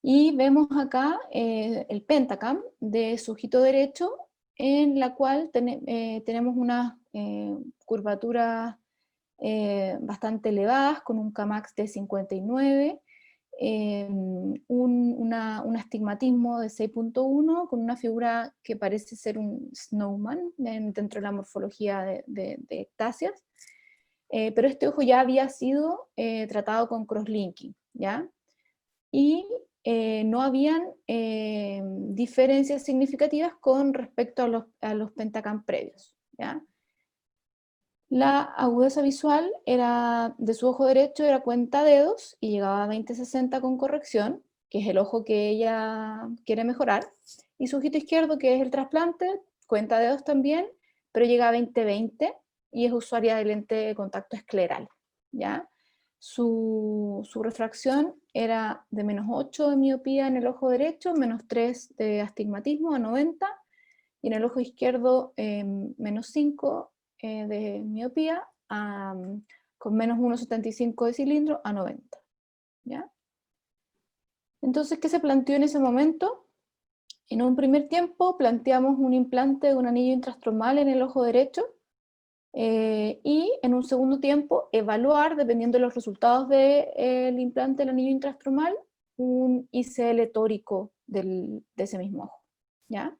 Y vemos acá el pentacam de su ojito derecho, en la cual tenemos unas curvaturas bastante elevadas, con un Kmax de 59, un astigmatismo de 6.1, con una figura que parece ser un snowman dentro de la morfología de ectasias, pero este ojo ya había sido tratado con crosslinking, ¿ya? Y no habían diferencias significativas con respecto a los pentacam previos, ¿ya? La agudeza visual de su ojo derecho era cuenta dedos y llegaba a 20/60 con corrección, que es el ojo que ella quiere mejorar, y su ojito izquierdo, que es el trasplante, cuenta dedos también, pero llega a 20/20 y es usuaria de lente de contacto escleral, ¿ya? Su refracción era de -8 de miopía en el ojo derecho, -3 de astigmatismo a 90, y en el ojo izquierdo -5 de miopía con menos 1,75 de cilindro a 90. ¿Ya? Entonces, ¿qué se planteó en ese momento? En un primer tiempo planteamos un implante de un anillo intrastromal en el ojo derecho, y en un segundo tiempo evaluar, dependiendo de los resultados del implante del anillo intrastromal, un ICL tórico de ese mismo ojo. ¿Ya?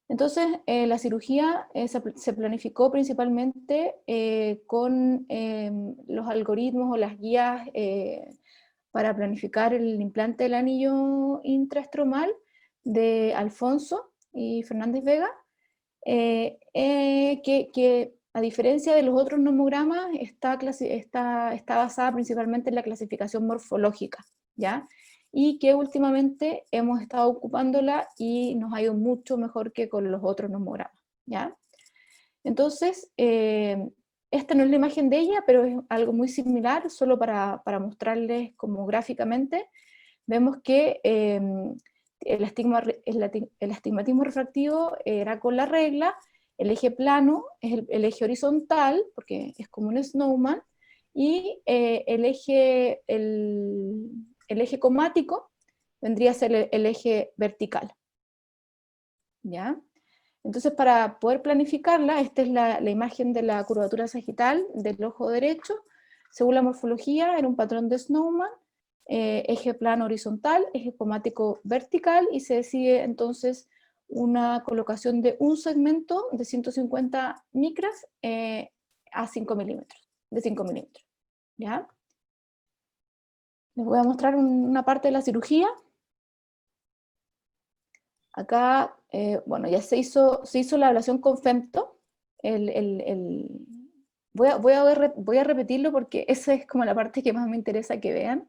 Entonces, la cirugía se planificó principalmente con los algoritmos o las guías para planificar el implante del anillo intraestromal de Alfonso y Fernández Vega, que a diferencia de los otros nomogramas está basada principalmente en la clasificación morfológica, ¿ya? Y que últimamente hemos estado ocupándola y nos ha ido mucho mejor que con los otros nomogramas, ¿ya? Entonces, esta no es la imagen de ella, pero es algo muy similar, solo para mostrarles como gráficamente. Vemos que el astigmatismo refractivo era con la regla, el eje plano es el eje horizontal, porque es como un snowman, y el eje comático vendría a ser el eje vertical. ¿Ya? Entonces, para poder planificarla, esta es la imagen de la curvatura sagital del ojo derecho. Según la morfología, era un patrón de Snowman, eje plano horizontal, eje comático vertical, y se decide entonces una colocación de un segmento de 150 micras a 5 milímetros, de 5 milímetros. ¿Ya? Les voy a mostrar una parte de la cirugía. Acá, bueno, ya se hizo la ablación con femto. Voy a repetirlo porque esa es como la parte que más me interesa que vean.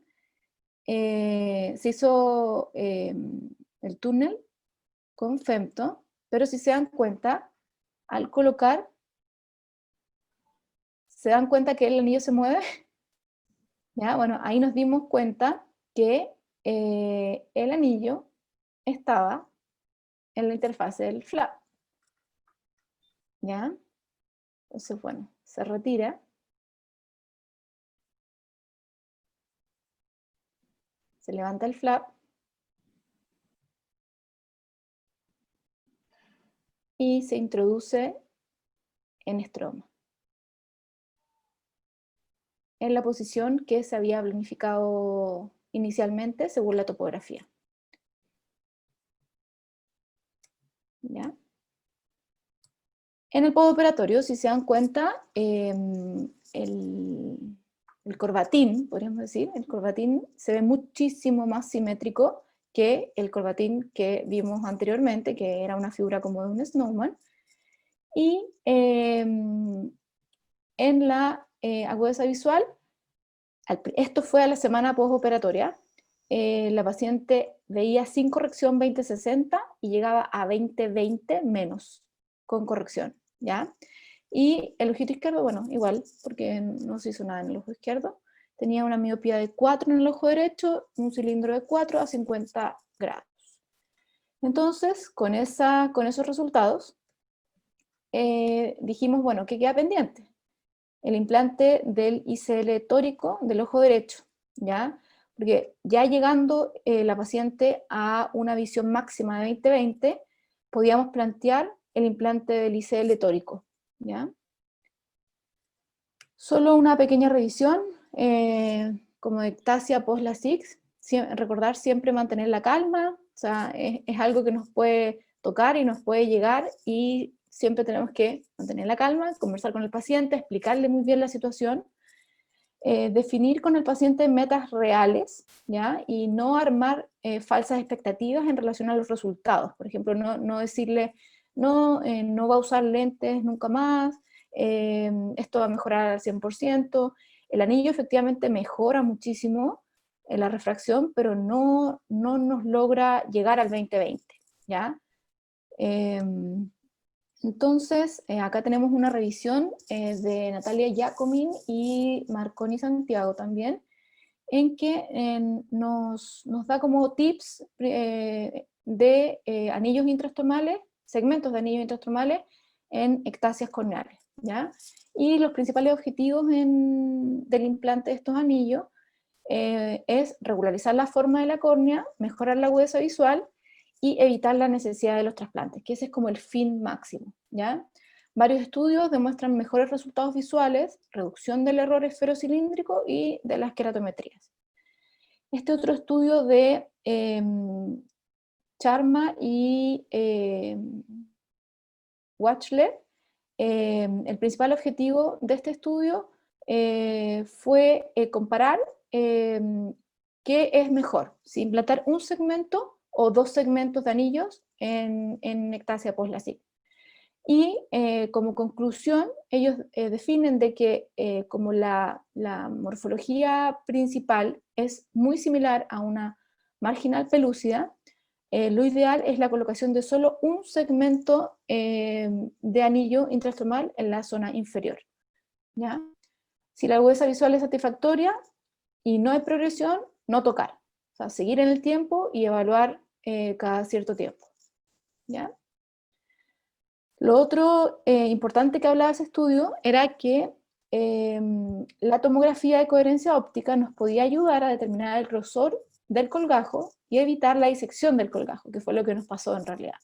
Se hizo el túnel con femto, pero si se dan cuenta, al colocar, ¿se dan cuenta que el anillo se mueve? ¿Ya? Bueno, ahí nos dimos cuenta que el anillo estaba en la interfase del flap. ¿Ya? Entonces, bueno, se retira. Se levanta el flap. Y se introduce en estroma, en la posición que se había planificado inicialmente según la topografía. ¿Ya? En el postoperatorio, si se dan cuenta, el corbatín, podríamos decir, el corbatín se ve muchísimo más simétrico que el corbatín que vimos anteriormente, que era una figura como de un snowman. Y en la agudeza visual, esto fue a la semana postoperatoria, la paciente veía sin corrección 20/60 y llegaba a 20/20 menos con corrección, ¿ya? Y el ojito izquierdo, bueno, igual, porque no se hizo nada en el ojo izquierdo, tenía una miopía de 4 en el ojo derecho, un cilindro de 4 a 50 grados. Entonces, con esos resultados, dijimos, bueno, ¿qué queda pendiente? El implante del ICL tórico del ojo derecho, ¿ya? Porque ya llegando la paciente a una visión máxima de 20/20, podíamos plantear el implante del ICL tórico, ¿ya? Solo una pequeña revisión, como de ectasia post-LASIK, recordar siempre mantener la calma, o sea, es algo que nos puede tocar y nos puede llegar, y siempre tenemos que mantener la calma, conversar con el paciente, explicarle muy bien la situación, definir con el paciente metas reales, ¿ya? Y no armar falsas expectativas en relación a los resultados. Por ejemplo, no decirle, no va a usar lentes nunca más, esto va a mejorar al 100%. El anillo efectivamente mejora muchísimo la refracción, pero no nos logra llegar al 20/20, ¿ya? Entonces, acá tenemos una revisión de Natalia Giacomin y Marconi Santiago también, en que nos da como tips de anillos intrastromales, segmentos de anillos intrastromales en ectasias corneales, ¿ya? Y los principales objetivos del implante de estos anillos es regularizar la forma de la córnea, mejorar la agudeza visual y evitar la necesidad de los trasplantes, que ese es como el fin máximo, ¿ya? Varios estudios demuestran mejores resultados visuales, reducción del error esferocilíndrico y de las queratometrías. Este otro estudio de Sharma y Watchler, el principal objetivo de este estudio fue comparar qué es mejor, si implantar un segmento o 2 segmentos de anillos en ectasia post-LASIK. Y como conclusión, ellos definen de que como la morfología principal es muy similar a una marginal pelúcida, lo ideal es la colocación de solo un segmento de anillo intraestromal en la zona inferior, ¿ya? Si la agudeza visual es satisfactoria y no hay progresión, no tocar. O sea, seguir en el tiempo y evaluar cada cierto tiempo, ¿ya? Lo otro importante que hablaba ese estudio era que la tomografía de coherencia óptica nos podía ayudar a determinar el grosor del colgajo y evitar la disección del colgajo, que fue lo que nos pasó en realidad.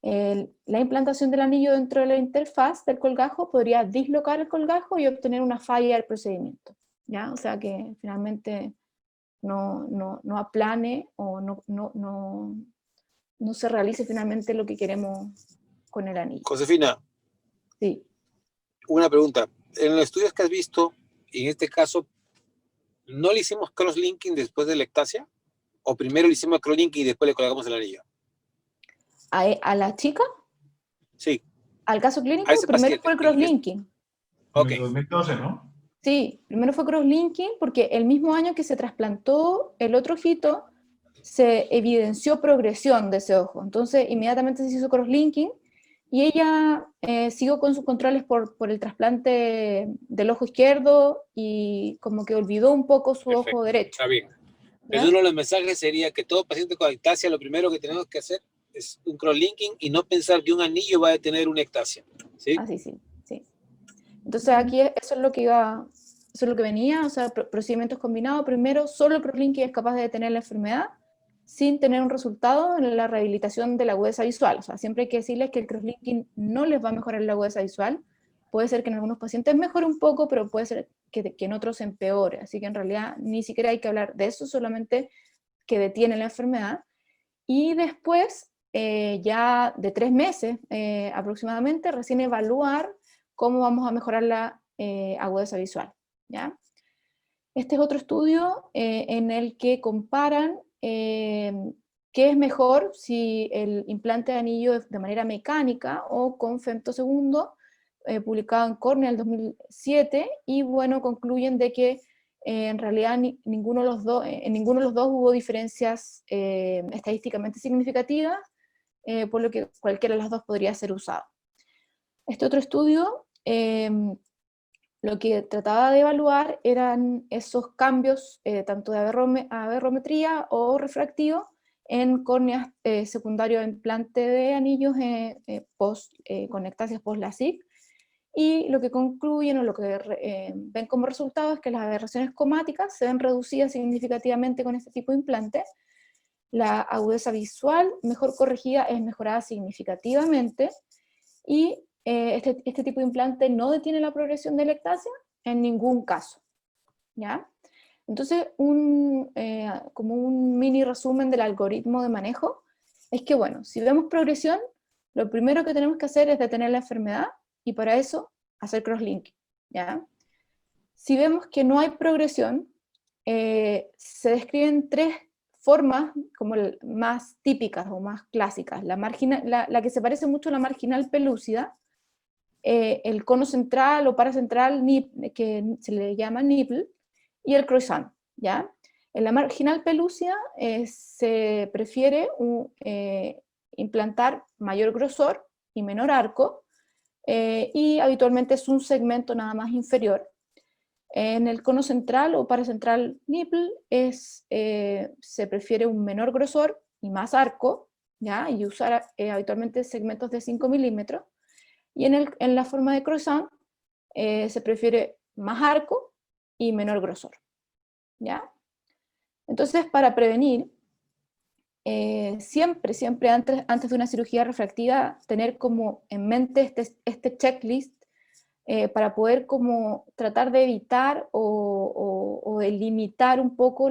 La implantación del anillo dentro de la interfaz del colgajo podría dislocar el colgajo y obtener una falla del procedimiento, ¿ya? O sea que finalmente no aplane o no se realice finalmente lo que queremos con el anillo. Josefina, Sí. una pregunta. En los estudios que has visto, en este caso, ¿no le hicimos cross-linking después de la ectasia? ¿O primero le hicimos cross-linking y después le colgamos el anillo? ¿A la chica? Sí. ¿Al caso clínico? A ese Primero paciente. fue el cross-linking. Ok. En 2012, ¿no? Sí, primero fue cross-linking porque el mismo año que se trasplantó el otro ojito, se evidenció progresión de ese ojo. Entonces, inmediatamente se hizo cross-linking y ella siguió con sus controles por el trasplante del ojo izquierdo y como que olvidó un poco su Perfecto. ojo derecho. Está bien. ¿Ya? Entonces, uno de los mensajes sería que todo paciente con ectasia, lo primero que tenemos que hacer es un cross-linking y no pensar que un anillo va a detener una ectasia. ¿Sí? Así, sí, sí. Entonces aquí eso es lo que iba, eso es lo que venía, o sea, procedimientos combinados. Primero, solo el cross-linking es capaz de detener la enfermedad sin tener un resultado en la rehabilitación de la agudeza visual. O sea, siempre hay que decirles que el cross-linking no les va a mejorar la agudeza visual. Puede ser que en algunos pacientes mejore un poco, pero puede ser que en otros empeore. Así que en realidad ni siquiera hay que hablar de eso, solamente que detiene la enfermedad. Y después, ya de 3 meses aproximadamente, recién evaluar cómo vamos a mejorar la agudeza visual, ¿ya? Este es otro estudio en el que comparan qué es mejor si el implante de anillo de manera mecánica o con femtosegundo, publicado en Cornea en el 2007, y bueno, concluyen de que en realidad en ninguno de los dos hubo diferencias estadísticamente significativas, por lo que cualquiera de las dos podría ser usado. Este otro estudio lo que trataba de evaluar eran esos cambios tanto de aberrometría o refractivo en córneas secundario a implante de anillos con ectasias post-LASIK, y lo que concluyen o lo que ven como resultado es que las aberraciones comáticas se ven reducidas significativamente con este tipo de implante, la agudeza visual mejor corregida es mejorada significativamente, y este tipo de implante no detiene la progresión de la ectasia en ningún caso, ¿ya? Entonces, como un mini resumen del algoritmo de manejo, es que, bueno, si vemos progresión, lo primero que tenemos que hacer es detener la enfermedad, y para eso, hacer cross-linking, ¿ya? Si vemos que no hay progresión, se describen 3 formas como más típicas o más clásicas. La que se parece mucho a la marginal pelúcida, el cono central o paracentral, que se le llama nipple, y el croissant, ¿ya? En la marginal pelúcida se prefiere implantar mayor grosor y menor arco, y habitualmente es un segmento nada más inferior. En el cono central o paracentral nipple se prefiere un menor grosor y más arco, ¿ya? Y usar habitualmente segmentos de 5 milímetros. Y en la forma de croissant se prefiere más arco y menor grosor, ¿ya? Entonces, para prevenir, siempre antes de una cirugía refractiva, tener como en mente este checklist para poder como tratar de evitar o de limitar un poco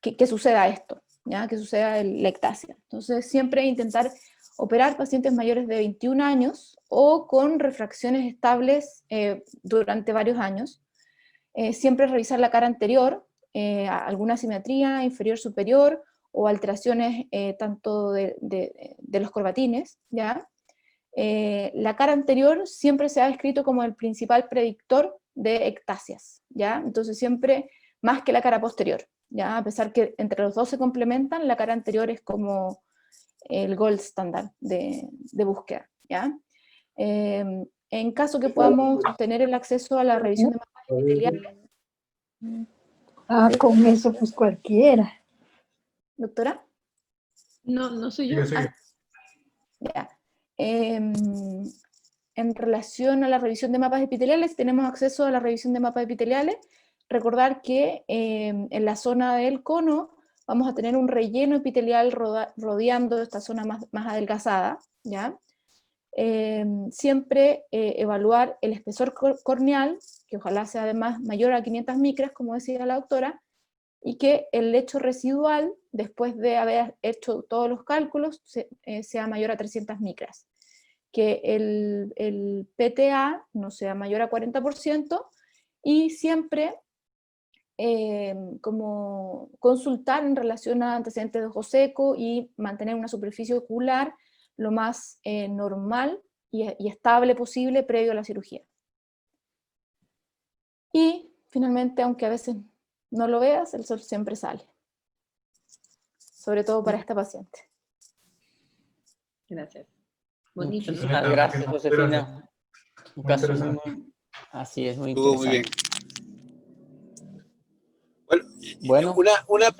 que suceda esto, ¿ya? Que suceda la ectasia. Entonces, siempre intentar operar pacientes mayores de 21 años o con refracciones estables durante varios años. Siempre revisar la cara anterior, alguna asimetría inferior-superior o alteraciones tanto de los corbatines, ¿ya? La cara anterior siempre se ha descrito como el principal predictor de ectasias, ¿ya? Entonces siempre más que la cara posterior, ¿ya? A pesar que entre los dos se complementan, la cara anterior es como el gold standard de búsqueda, ¿ya? En caso que podamos tener el acceso a la revisión de mapas epiteliales. Ah, con eso pues cualquiera. ¿Doctora? No soy yo. Sigue. Ya. En relación a la revisión de mapas epiteliales, tenemos acceso a la revisión de mapas epiteliales. Recordar que en la zona del cono vamos a tener un relleno epitelial rodeando esta zona más adelgazada, ¿ya? Siempre evaluar el espesor corneal, que ojalá sea además mayor a 500 micras, como decía la doctora, y que el lecho residual, después de haber hecho todos los cálculos, sea mayor a 300 micras. Que el PTA no sea mayor a 40%, y siempre como consultar en relación a antecedentes de ojo seco y mantener una superficie ocular lo más normal y estable posible previo a la cirugía. Y finalmente, aunque a veces no lo veas, el sol siempre sale. Sobre todo para esta paciente. Gracias. Bonito. Muchísimas ¿No? gracias, Muy Josefina. Un caso interesante. así es, muy Estuvo muy bien. interesante. Bueno, Bueno, una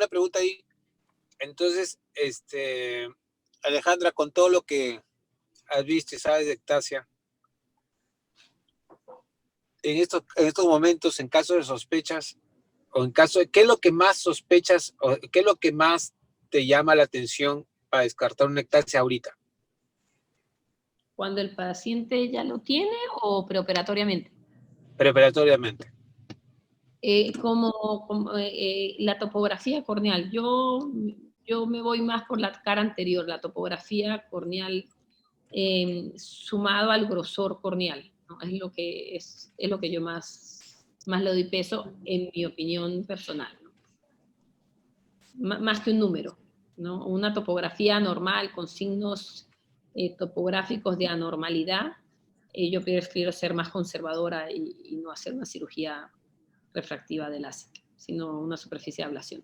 pregunta ahí. Entonces, Alejandra, con todo lo que has visto y sabes de ectasia, en estos momentos, en caso de sospechas, o en caso de, ¿qué es lo que más sospechas, o qué es lo que más te llama la atención para descartar una ectasia ahorita? ¿Cuando el paciente ya lo tiene o preoperatoriamente? Preparatoriamente. La topografía corneal. Yo me voy más por la cara anterior, la topografía corneal sumado al grosor corneal, ¿no? Es lo que yo más le doy peso en mi opinión personal, ¿no? Más que un número, ¿no? Una topografía normal con signos topográficos de anormalidad, yo prefiero ser más conservadora y no hacer una cirugía refractiva de láser, sino una superficie de ablación.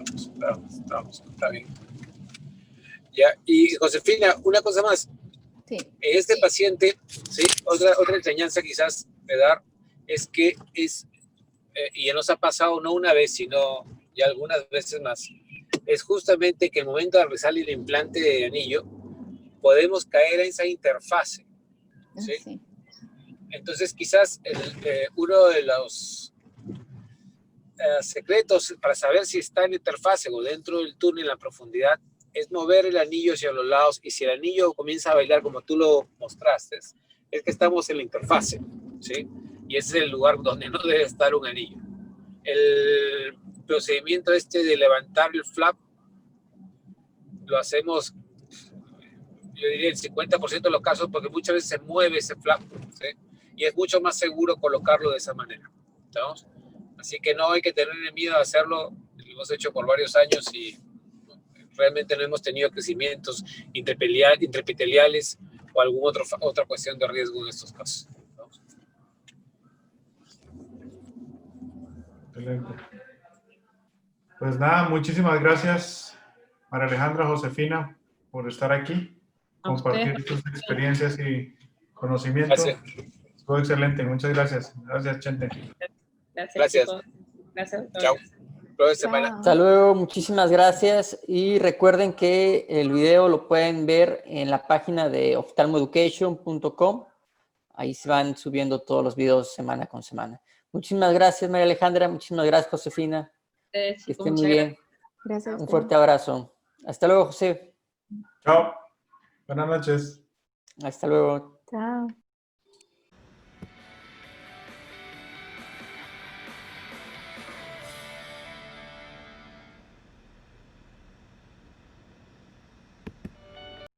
Está bien. Ya, y Josefina, una cosa más. Sí. Este paciente, ¿sí? Otra enseñanza quizás de dar es que y ya nos ha pasado no una vez, sino ya algunas veces más, es justamente que el momento de realizar el implante de anillo, podemos caer en esa interfase, ¿sí? Sí. Entonces quizás uno de los secretos para saber si está en interfase o dentro del túnel en la profundidad es mover el anillo hacia los lados, y si el anillo comienza a bailar como tú lo mostraste, es que estamos en la interfase, ¿sí? Y ese es el lugar donde no debe estar un anillo. El procedimiento de levantar el flap lo hacemos, yo diría, el 50% de los casos, porque muchas veces se mueve ese flap, ¿sí? Y es mucho más seguro colocarlo de esa manera, ¿estamos? Así que no hay que tener miedo a hacerlo. Lo hemos hecho por varios años y realmente no hemos tenido crecimientos intraepiteliales o alguna otra cuestión de riesgo en estos casos, ¿estamos? Excelente. Pues nada, muchísimas gracias, María Alejandra, Josefina, por estar aquí, compartir tus experiencias y conocimiento. Gracias. Estuvo excelente, muchas gracias. Gracias, Chente. Gracias. Gracias. Chicos. Gracias, doctora. Chao. Flor de semana. Chao. Hasta luego, muchísimas gracias y recuerden que el video lo pueden ver en la página de oftalmoeducation.com. Ahí se van subiendo todos los videos semana con semana. Muchísimas gracias, María Alejandra. Muchísimas gracias, Josefina. Que estén muy bien. Gracias a Un ustedes. fuerte abrazo. Hasta luego, José. Chao. Buenas noches. Hasta luego. Chao.